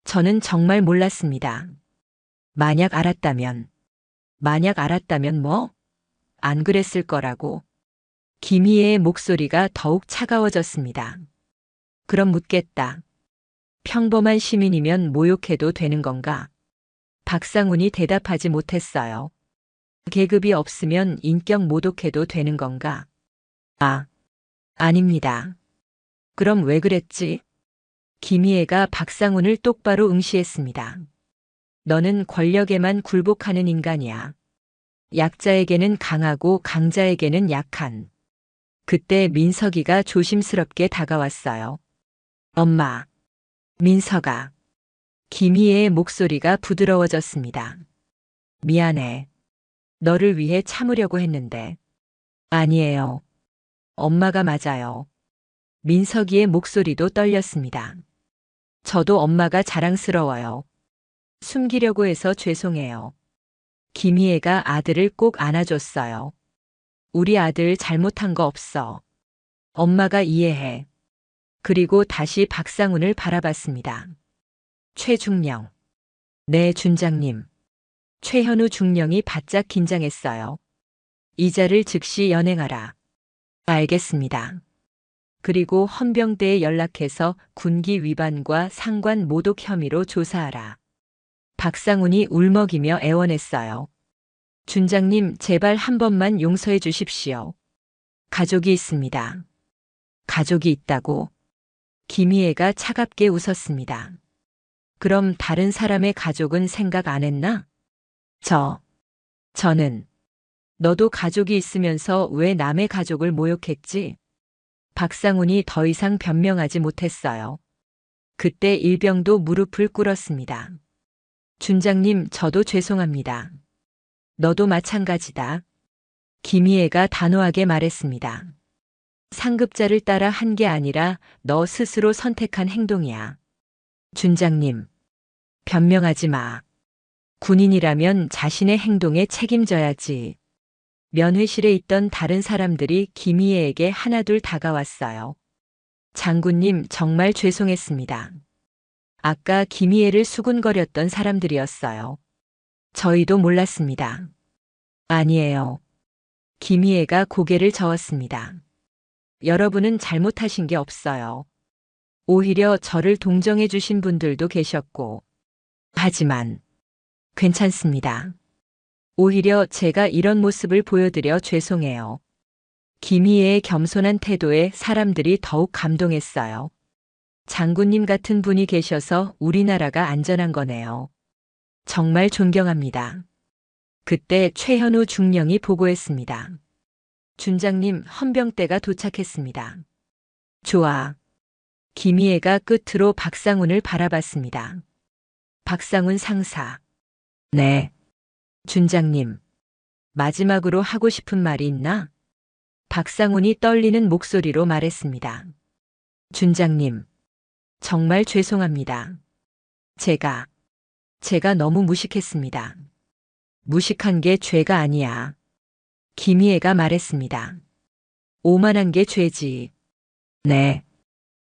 저는 정말 만약 알았다면 뭐? 안 그랬을 거라고. 김희애의 목소리가 더욱 차가워졌습니다. 그럼 묻겠다. 평범한 시민이면 모욕해도 되는 건가? 박상훈이 대답하지 못했어요. 계급이 없으면 인격 모독해도 되는 건가? 아닙니다. 그럼 왜 그랬지? 김희애가 박상훈을 똑바로 응시했습니다. 너는 권력에만 굴복하는 인간이야. 약자에게는 강하고 강자에게는 약한. 그때 민석이가 조심스럽게 다가왔어요. 엄마. 민석아. 김희애의 목소리가 부드러워졌습니다. 미안해. 너를 위해 참으려고 했는데. 아니에요. 엄마가 맞아요. 민석이의 목소리도 떨렸습니다. 저도 엄마가 자랑스러워요. 숨기려고 해서 죄송해요. 김희애가 아들을 꼭 안아줬어요. 우리 아들 잘못한 거 없어. 엄마가 이해해. 그리고 다시 박상훈을 바라봤습니다. 최중령. 네, 준장님. 최현우 중령이 바짝 긴장했어요. 이자를 즉시 연행하라. 알겠습니다. 그리고 헌병대에 연락해서 군기 위반과 상관 모독 혐의로 조사하라. 박상훈이 울먹이며 애원했어요. 준장님, 제발 한 번만 용서해 주십시오. 가족이 있습니다. 가족이 있다고? 김희애가 차갑게 웃었습니다. 그럼 다른 사람의 가족은 생각 안 했나? 저는 너도 가족이 있으면서 왜 남의 가족을 모욕했지? 박상훈이 더 이상 변명하지 못했어요. 그때 일병도 무릎을 꿇었습니다. 준장님, 저도 죄송합니다. 너도 마찬가지다. 김희애가 단호하게 말했습니다. 상급자를 따라 한 게 아니라 너 스스로 선택한 행동이야. 준장님, 변명하지 마. 군인이라면 자신의 행동에 책임져야지. 면회실에 있던 다른 사람들이 김희애에게 하나둘 다가왔어요. 장군님, 정말 죄송했습니다. 아까 김희애를 수군거렸던 사람들이었어요. 저희도 몰랐습니다. 아니에요. 김희애가 고개를 저었습니다. 여러분은 잘못하신 게 없어요. 오히려 저를 동정해 주신 분들도 계셨고. 하지만 괜찮습니다. 오히려 제가 이런 모습을 보여드려 죄송해요. 김희애의 겸손한 태도에 사람들이 더욱 감동했어요. 장군님 같은 분이 계셔서 우리나라가 안전한 거네요. 정말 존경합니다. 그때 최현우 중령이 보고했습니다. 준장님, 헌병대가 도착했습니다. 좋아. 김희애가 끝으로 박상훈을 바라봤습니다. 박상훈 상사. 네. 준장님, 마지막으로 하고 싶은 말이 있나? 박상훈이 떨리는 목소리로 말했습니다. 준장님, 정말 죄송합니다. 제가 너무 무식했습니다. 무식한 게 죄가 아니야. 김희애가 말했습니다. 오만한 게 죄지. 네.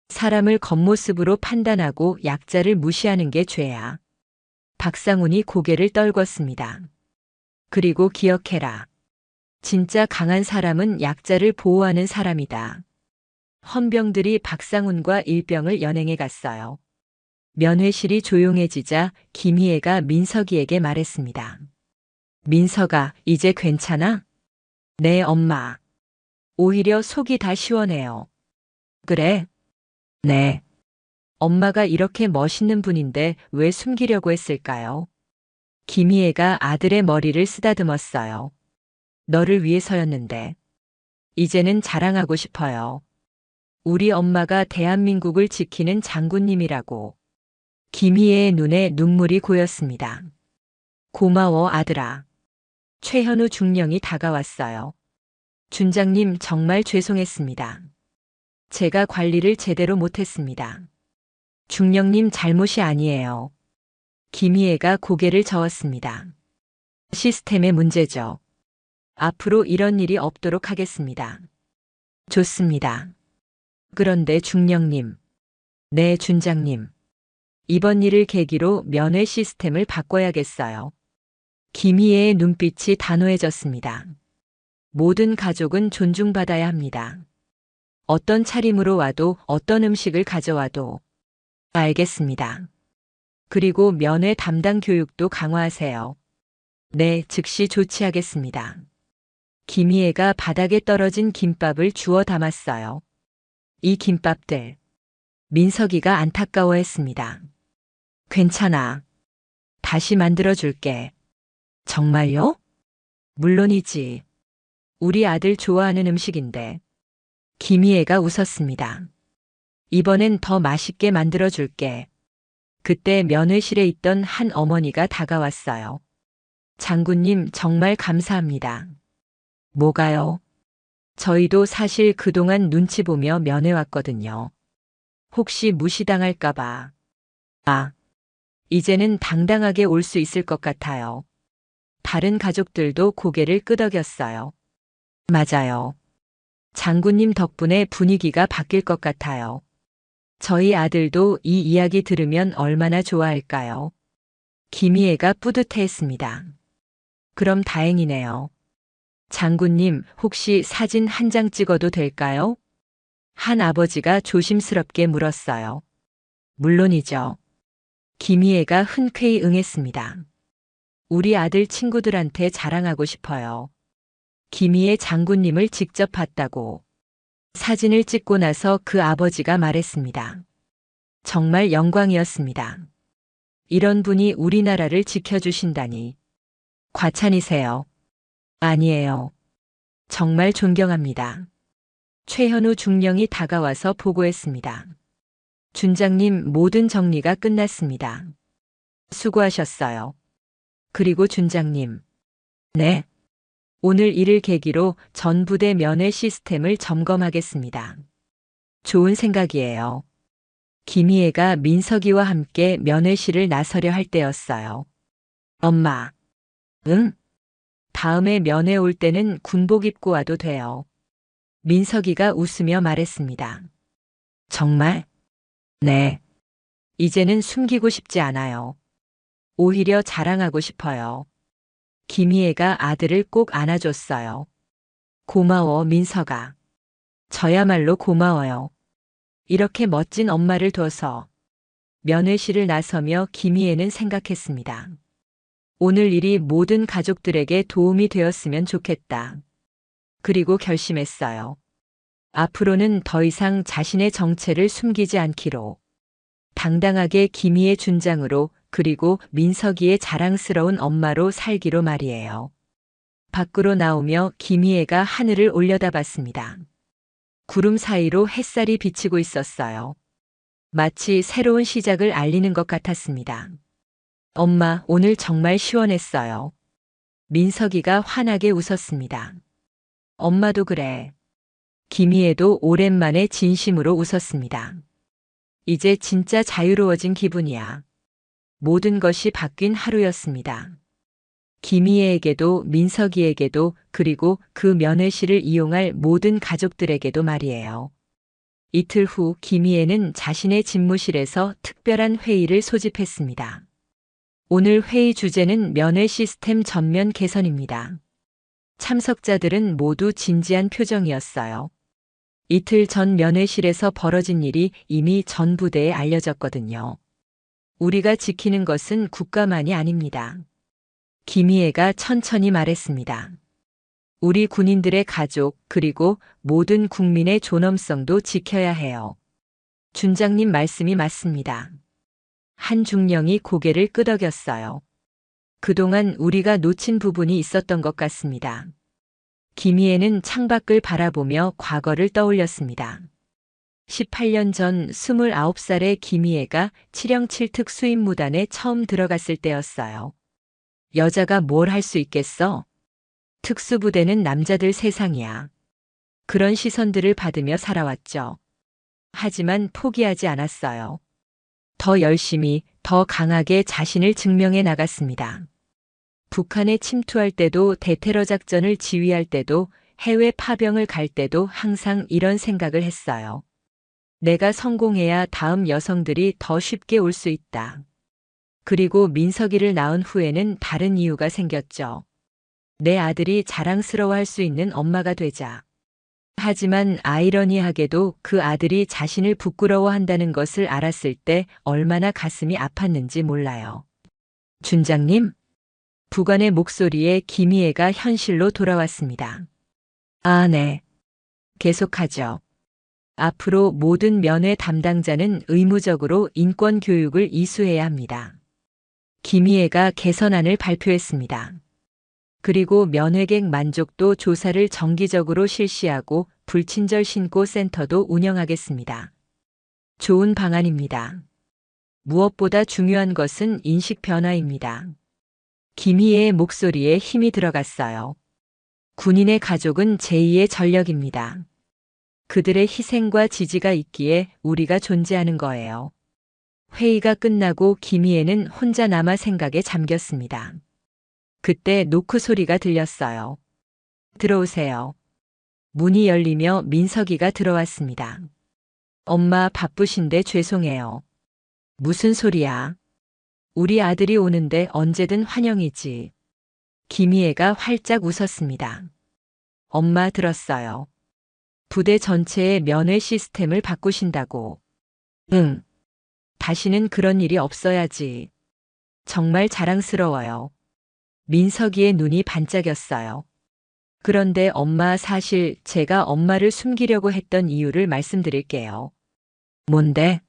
사람을 겉모습으로 판단하고 약자를 무시하는 게 죄야. 박상훈이 고개를 떨궜습니다. 그리고 기억해라. 진짜 강한 사람은 약자를 보호하는 사람이다. 헌병들이 박상훈과 일병을 연행해 갔어요. 면회실이 조용해지자 김희애가 민석이에게 말했습니다. 민석아, 이제 괜찮아? 네, 엄마. 오히려 속이 다 시원해요. 그래? 네. 엄마가 이렇게 멋있는 분인데 왜 숨기려고 했을까요? 김희애가 아들의 머리를 쓰다듬었어요. 너를 위해서였는데. 이제는 자랑하고 싶어요. 우리 엄마가 대한민국을 지키는 장군님이라고. 김희애의 눈에 눈물이 고였습니다. 고마워, 아들아. 최현우 중령이 다가왔어요. 준장님, 정말 죄송했습니다. 제가 관리를 제대로 못했습니다. 중령님 잘못이 아니에요. 김희애가 고개를 저었습니다. 시스템의 문제죠. 앞으로 이런 일이 없도록 하겠습니다. 좋습니다. 그런데 중령님. 네, 준장님. 이번 일을 계기로 면회 시스템을 바꿔야겠어요. 김희애의 눈빛이 단호해졌습니다. 모든 가족은 존중받아야 합니다. 어떤 차림으로 와도 어떤 음식을 가져와도. 알겠습니다. 그리고 면회 담당 교육도 강화하세요. 네, 즉시 조치하겠습니다. 김희애가 바닥에 떨어진 김밥을 주워 담았어요. 이 김밥들. 민석이가 안타까워했습니다. 괜찮아. 다시 만들어줄게. 정말요? 물론이지. 우리 아들 좋아하는 음식인데. 김희애가 웃었습니다. 이번엔 더 맛있게 만들어줄게. 그때 면회실에 있던 한 어머니가 다가왔어요. 장군님, 정말 감사합니다. 뭐가요? 저희도 사실 그동안 눈치 보며 면회 왔거든요. 혹시 무시당할까봐. 아, 이제는 당당하게 올 수 있을 것 같아요. 다른 가족들도 고개를 끄덕였어요. 맞아요. 장군님 덕분에 분위기가 바뀔 것 같아요. 저희 아들도 이 이야기 들으면 얼마나 좋아할까요? 김희애가 뿌듯해했습니다. 그럼 다행이네요. 장군님, 혹시 사진 한 장 찍어도 될까요? 한 아버지가 조심스럽게 물었어요. 물론이죠. 김희애가 흔쾌히 응했습니다. 우리 아들 친구들한테 자랑하고 싶어요. 김희애 장군님을 직접 봤다고. 사진을 찍고 나서 그 아버지가 말했습니다. 정말 영광이었습니다. 이런 분이 우리나라를 지켜주신다니. 과찬이세요. 아니에요. 정말 존경합니다. 최현우 중령이 다가와서 보고했습니다. 준장님, 모든 정리가 끝났습니다. 수고하셨어요. 그리고 준장님. 네. 오늘 일을 계기로 전 부대 면회 시스템을 점검하겠습니다. 좋은 생각이에요. 김희애가 민석이와 함께 면회실을 나서려 할 때였어요. 엄마. 응? 다음에 면회 올 때는 군복 입고 와도 돼요. 민석이가 웃으며 말했습니다. 정말? 네. 이제는 숨기고 싶지 않아요. 오히려 자랑하고 싶어요. 김희애가 아들을 꼭 안아줬어요. 고마워, 민석아. 저야말로 고마워요. 이렇게 멋진 엄마를 둬서. 면회실을 나서며 김희애는 생각했습니다. 오늘 일이 모든 가족들에게 도움이 되었으면 좋겠다. 그리고 결심했어요. 앞으로는 더 이상 자신의 정체를 숨기지 않기로. 당당하게 김희애 준장으로 그리고 민석이의 자랑스러운 엄마로 살기로 말이에요. 밖으로 나오며 김희애가 하늘을 올려다봤습니다. 구름 사이로 햇살이 비치고 있었어요. 마치 새로운 시작을 알리는 것 같았습니다. 엄마, 오늘 정말 시원했어요. 민석이가 환하게 웃었습니다. 엄마도 그래. 김희애도 오랜만에 진심으로 웃었습니다. 이제 진짜 자유로워진 기분이야. 모든 것이 바뀐 하루였습니다. 김희애에게도 민석이에게도 그리고 그 면회실을 이용할 모든 가족들에게도 말이에요. 이틀 후 김희애는 자신의 집무실에서 특별한 회의를 소집했습니다. 오늘 회의 주제는 면회 시스템 전면 개선입니다. 참석자들은 모두 진지한 표정이었어요. 이틀 전 면회실에서 벌어진 일이 이미 전 부대에 알려졌거든요. 우리가 지키는 것은 국가만이 아닙니다. 김희애가 천천히 말했습니다. 우리 군인들의 가족 그리고 모든 국민의 존엄성도 지켜야 해요. 준장님 말씀이 맞습니다. 한 중령이 고개를 끄덕였어요. 그동안 우리가 놓친 부분이 있었던 것 같습니다. 김희애는 창밖을 바라보며 과거를 떠올렸습니다. 18년 전 29살의 김희애가 707특 수임무단에 처음 들어갔을 때였어요. 여자가 뭘 할 수 있겠어? 특수부대는 남자들 세상이야. 그런 시선들을 받으며 살아왔죠. 하지만 포기하지 않았어요. 더 열심히, 더 강하게 자신을 증명해 나갔습니다. 북한에 침투할 때도 대테러 작전을 지휘할 때도 해외 파병을 갈 때도 항상 이런 생각을 했어요. 내가 성공해야 다음 여성들이 더 쉽게 올 수 있다. 그리고 민석이를 낳은 후에는 다른 이유가 생겼죠. 내 아들이 자랑스러워할 수 있는 엄마가 되자. 하지만 아이러니하게도 그 아들이 자신을 부끄러워한다는 것을 알았을 때 얼마나 가슴이 아팠는지 몰라요. 준장님? 부관의 목소리에 김희애가 현실로 돌아왔습니다. 아, 네. 계속하죠. 앞으로 모든 면회 담당자는 의무적으로 인권 교육을 이수해야 합니다. 김희애가 개선안을 발표했습니다. 그리고 면회객 만족도 조사를 정기적으로 실시하고 불친절 신고 센터도 운영하겠습니다. 좋은 방안입니다. 무엇보다 중요한 것은 인식 변화입니다. 김희애의 목소리에 힘이 들어갔어요. 군인의 가족은 제2의 전력입니다. 그들의 희생과 지지가 있기에 우리가 존재하는 거예요. 회의가 끝나고 김희애는 혼자 남아 생각에 잠겼습니다. 그때 노크 소리가 들렸어요. 들어오세요. 문이 열리며 민석이가 들어왔습니다. 엄마 바쁘신데 죄송해요. 무슨 소리야? 우리 아들이 오는데 언제든 환영이지. 김희애가 활짝 웃었습니다. 엄마 들었어요. 부대 전체의 면회 시스템을 바꾸신다고. 응. 다시는 그런 일이 없어야지. 정말 자랑스러워요. 민석이의 눈이 반짝였어요. 그런데 엄마, 사실 제가 엄마를 숨기려고 했던 이유를 말씀드릴게요. 뭔데?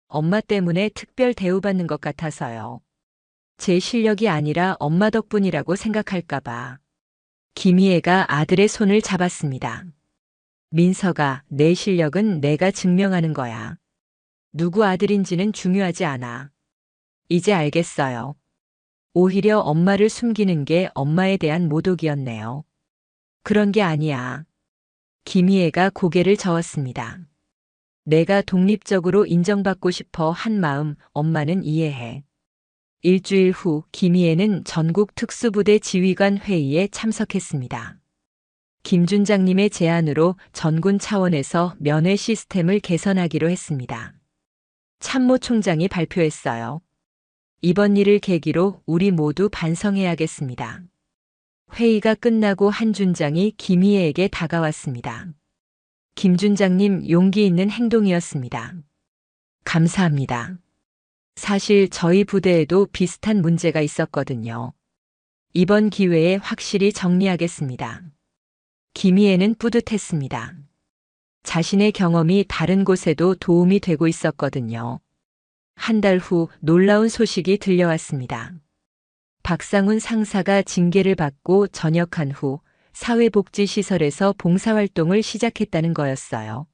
엄마 때문에 특별 대우받는 것 같아서요. 제 실력이 아니라 엄마 덕분이라고 생각할까봐. 김희애가 아들의 손을 잡았습니다. 민석아, 내 실력은 내가 증명하는 거야. 누구 아들인지는 중요하지 않아. 이제 알겠어요. 오히려 엄마를 숨기는 게 엄마에 대한 모독이었네요. 그런 게 아니야. 김희애가 고개를 저었습니다. 내가 독립적으로 인정받고 싶어 한 마음 엄마는 이해해. 일주일 후 김희애는 전국 특수부대 지휘관 회의에 참석했습니다. 김 준장님의 제안으로 전군 차원에서 면회 시스템을 개선하기로 했습니다. 참모총장이 발표했어요. 이번 일을 계기로 우리 모두 반성해야겠습니다. 회의가 끝나고 한 준장이 김희애에게 다가왔습니다. 김 준장님, 용기 있는 행동이었습니다. 감사합니다. 사실 저희 부대에도 비슷한 문제가 있었거든요. 이번 기회에 확실히 정리하겠습니다. 김희애는 뿌듯했습니다. 자신의 경험이 다른 곳에도 도움이 되고 있었거든요. 한 달 후 놀라운 소식이 들려왔습니다. 박상훈 상사가 징계를 받고 전역한 후 사회복지시설에서 봉사활동을 시작했다는 거였어요.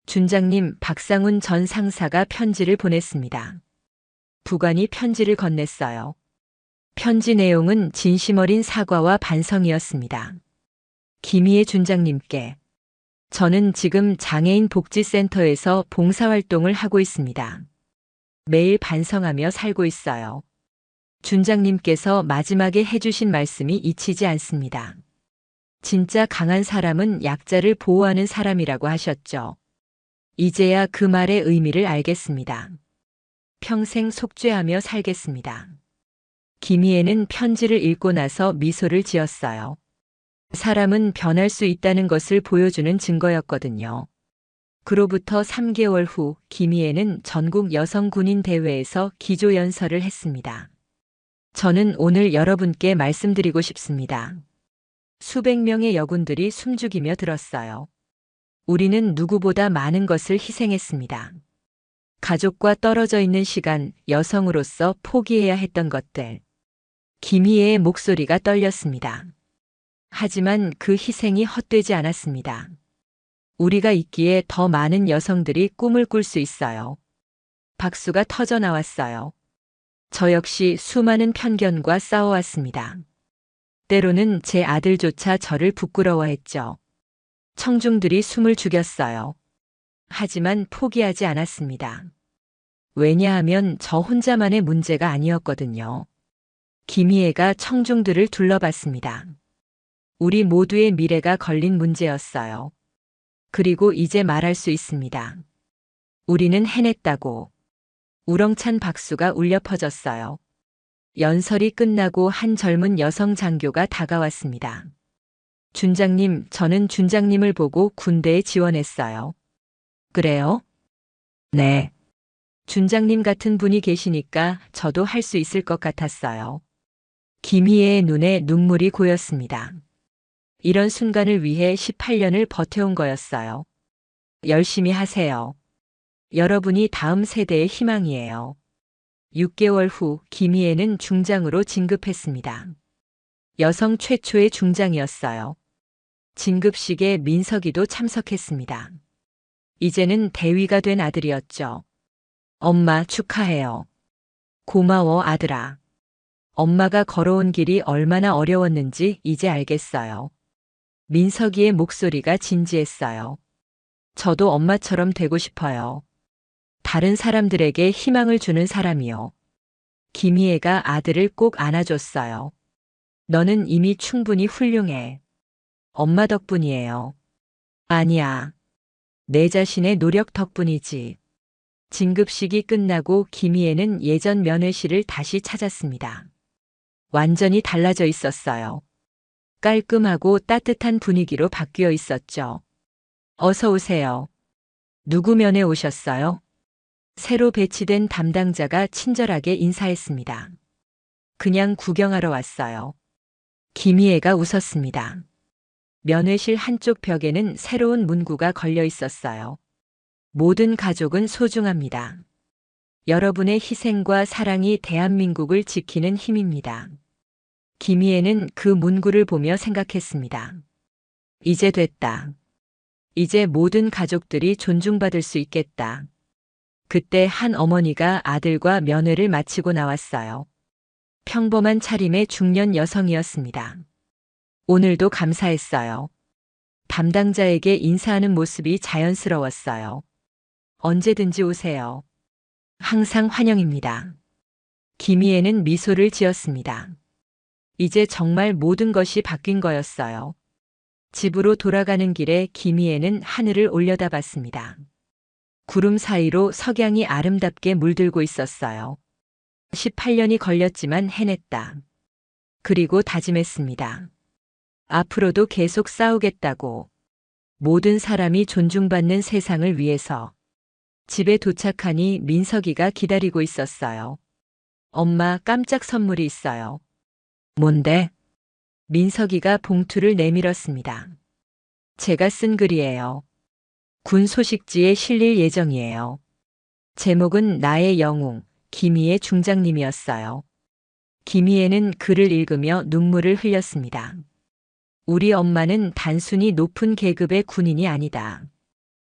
준장님, 박상훈 전 상사가 편지를 보냈습니다. 부관이 편지를 건넸어요. 편지 내용은 진심 어린 사과와 반성이었습니다. 김희애 준장님께, 저는 지금 장애인 복지센터에서 봉사활동을 하고 있습니다. 매일 반성하며 살고 있어요. 준장님께서 마지막에 해주신 말씀이 잊히지 않습니다. 진짜 강한 사람은 약자를 보호하는 사람이라고 하셨죠. 이제야 그 말의 의미를 알겠습니다. 평생 속죄하며 살겠습니다. 김희애는 편지를 읽고 나서 미소를 지었어요. 사람은 변할 수 있다는 것을 보여주는 증거였거든요. 그로부터 3개월 후 김희애는 전국 여성군인 대회에서 기조연설을 했습니다. 저는 오늘 여러분께 말씀드리고 싶습니다. 수백 명의 여군들이 숨죽이며 들었어요. 우리는 누구보다 많은 것을 희생했습니다. 가족과 떨어져 있는 시간, 여성으로서 포기해야 했던 것들. 김희애의 목소리가 떨렸습니다. 하지만 그 희생이 헛되지 않았습니다. 우리가 있기에 더 많은 여성들이 꿈을 꿀 수 있어요. 박수가 터져 나왔어요. 저 역시 수많은 편견과 싸워왔습니다. 때로는 제 아들조차 저를 부끄러워했죠. 청중들이 숨을 죽였어요. 하지만 포기하지 않았습니다. 왜냐하면 저 혼자만의 문제가 아니었거든요. 김희애가 청중들을 둘러봤습니다. 우리 모두의 미래가 걸린 문제였어요. 그리고 이제 말할 수 있습니다. 우리는 해냈다고. 우렁찬 박수가 울려 퍼졌어요. 연설이 끝나고 한 젊은 여성 장교가 다가왔습니다. 준장님, 저는 준장님을 보고 군대에 지원했어요. 그래요? 네. 준장님 같은 분이 계시니까 저도 할 수 있을 것 같았어요. 김희애의 눈에 눈물이 고였습니다. 이런 순간을 위해 18년을 버텨온 거였어요. 열심히 하세요. 여러분이 다음 세대의 희망이에요. 6개월 후 김희애는 중장으로 진급했습니다. 여성 최초의 중장이었어요. 진급식에 민석이도 참석했습니다. 이제는 대위가 된 아들이었죠. 엄마 축하해요. 고마워 아들아. 엄마가 걸어온 길이 얼마나 어려웠는지 이제 알겠어요. 민석이의 목소리가 진지했어요. 저도 엄마처럼 되고 싶어요. 다른 사람들에게 희망을 주는 사람이요. 김희애가 아들을 꼭 안아줬어요. 너는 이미 충분히 훌륭해. 엄마 덕분이에요. 아니야. 내 자신의 노력 덕분이지. 진급식이 끝나고 김희애는 예전 면회실을 다시 찾았습니다. 완전히 달라져 있었어요. 깔끔하고 따뜻한 분위기로 바뀌어 있었죠. 어서 오세요. 누구 면회 오셨어요? 새로 배치된 담당자가 친절하게 인사했습니다. 그냥 구경하러 왔어요. 김희애가 웃었습니다. 면회실 한쪽 벽에는 새로운 문구가 걸려 있었어요. 모든 가족은 소중합니다. 여러분의 희생과 사랑이 대한민국을 지키는 힘입니다. 김희애는 그 문구를 보며 생각했습니다. 이제 됐다. 이제 모든 가족들이 존중받을 수 있겠다. 그때 한 어머니가 아들과 면회를 마치고 나왔어요. 평범한 차림의 중년 여성이었습니다. 오늘도 감사했어요. 담당자에게 인사하는 모습이 자연스러웠어요. 언제든지 오세요. 항상 환영입니다. 김희애는 미소를 지었습니다. 이제 정말 모든 것이 바뀐 거였어요. 집으로 돌아가는 길에 김희애는 하늘을 올려다봤습니다. 구름 사이로 석양이 아름답게 물들고 있었어요. 18년이 걸렸지만 해냈다. 그리고 다짐했습니다. 앞으로도 계속 싸우겠다고. 모든 사람이 존중받는 세상을 위해서. 집에 도착하니 민석이가 기다리고 있었어요. 엄마, 깜짝 선물이 있어요. 뭔데? 민석이가 봉투를 내밀었습니다. 제가 쓴 글이에요. 군 소식지에 실릴 예정이에요. 제목은 나의 영웅, 김희애 중장님이었어요. 김희애는 글을 읽으며 눈물을 흘렸습니다. 우리 엄마는 단순히 높은 계급의 군인이 아니다.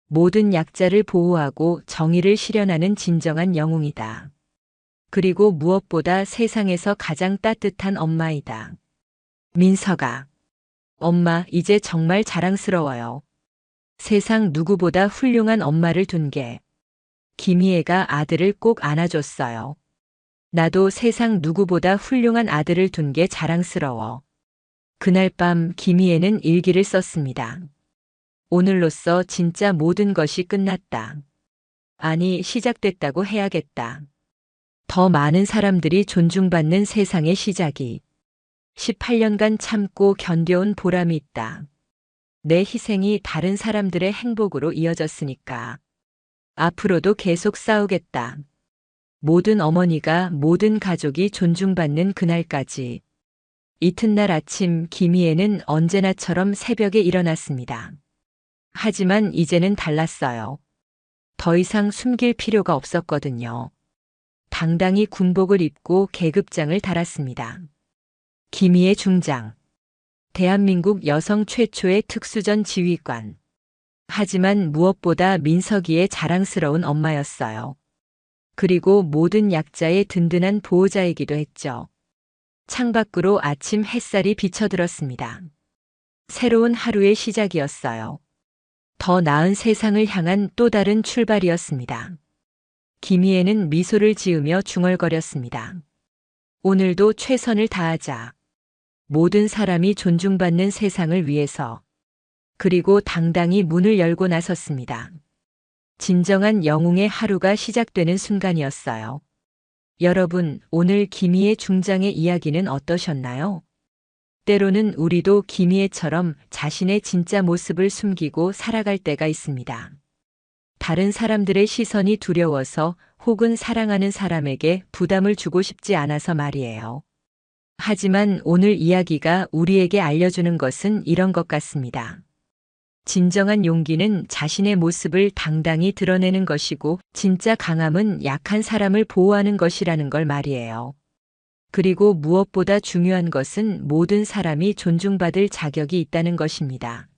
모든 약자를 보호하고 정의를 실현하는 진정한 영웅이다. 그리고 무엇보다 세상에서 가장 따뜻한 엄마이다. 민석아. 엄마, 이제 정말 자랑스러워요. 세상 누구보다 훌륭한 엄마를 둔 게. 김희애가 아들을 꼭 안아줬어요. 나도 세상 누구보다 훌륭한 아들을 둔 게 자랑스러워. 그날 밤 김희애는 일기를 썼습니다. 오늘로써 진짜 모든 것이 끝났다. 아니, 시작됐다고 해야겠다. 더 많은 사람들이 존중받는 세상의 시작이. 18년간 참고 견뎌온 보람이 있다. 내 희생이 다른 사람들의 행복으로 이어졌으니까. 앞으로도 계속 싸우겠다. 모든 어머니가 모든 가족이 존중받는 그날까지. 이튿날 아침 김희애는 언제나처럼 새벽에 일어났습니다. 하지만 이제는 달랐어요. 더 이상 숨길 필요가 없었거든요. 당당히 군복을 입고 계급장을 달았습니다. 김희애 중장. 대한민국 여성 최초의 특수전 지휘관. 하지만 무엇보다 민석이의 자랑스러운 엄마였어요. 그리고 모든 약자의 든든한 보호자이기도 했죠. 창밖으로 아침 햇살이 비쳐들었습니다. 새로운 하루의 시작이었어요. 더 나은 세상을 향한 또 다른 출발이었습니다. 김희애는 미소를 지으며 중얼거렸습니다. 오늘도 최선을 다하자. 모든 사람이 존중받는 세상을 위해서. 그리고 당당히 문을 열고 나섰습니다. 진정한 영웅의 하루가 시작되는 순간이었어요. 여러분, 오늘 김희애 중장의 이야기는 어떠셨나요? 때로는 우리도 김희애처럼 자신의 진짜 모습을 숨기고 살아갈 때가 있습니다. 다른 사람들의 시선이 두려워서 혹은 사랑하는 사람에게 부담을 주고 싶지 않아서 말이에요. 하지만 오늘 이야기가 우리에게 알려주는 것은 이런 것 같습니다. 진정한 용기는 자신의 모습을 당당히 드러내는 것이고 진짜 강함은 약한 사람을 보호하는 것이라는 걸 말이에요. 그리고 무엇보다 중요한 것은 모든 사람이 존중받을 자격이 있다는 것입니다.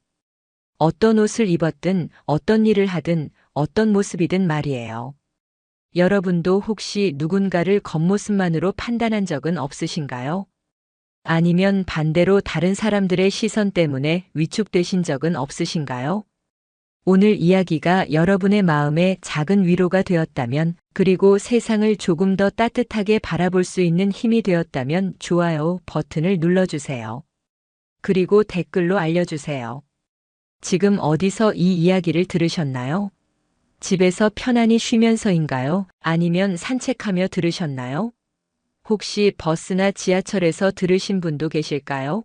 어떤 옷을 입었든 어떤 일을 하든 어떤 모습이든 말이에요. 여러분도 혹시 누군가를 겉모습만으로 판단한 적은 없으신가요? 아니면 반대로 다른 사람들의 시선 때문에 위축되신 적은 없으신가요? 오늘 이야기가 여러분의 마음에 작은 위로가 되었다면, 그리고 세상을 조금 더 따뜻하게 바라볼 수 있는 힘이 되었다면 좋아요 버튼을 눌러주세요. 그리고 댓글로 알려주세요. 지금 어디서 이 이야기를 들으셨나요? 집에서 편안히 쉬면서인가요? 아니면 산책하며 들으셨나요? 혹시 버스나 지하철에서 들으신 분도 계실까요?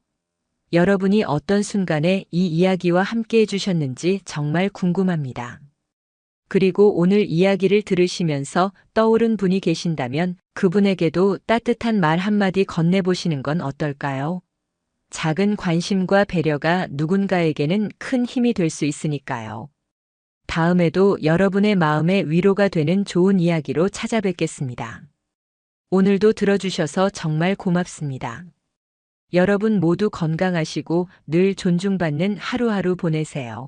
여러분이 어떤 순간에 이 이야기와 함께 해주셨는지 정말 궁금합니다. 그리고 오늘 이야기를 들으시면서 떠오른 분이 계신다면 그분에게도 따뜻한 말 한마디 건네보시는 건 어떨까요? 작은 관심과 배려가 누군가에게는 큰 힘이 될 수 있으니까요. 다음에도 여러분의 마음에 위로가 되는 좋은 이야기로 찾아뵙겠습니다. 오늘도 들어주셔서 정말 고맙습니다. 여러분 모두 건강하시고 늘 존중받는 하루하루 보내세요.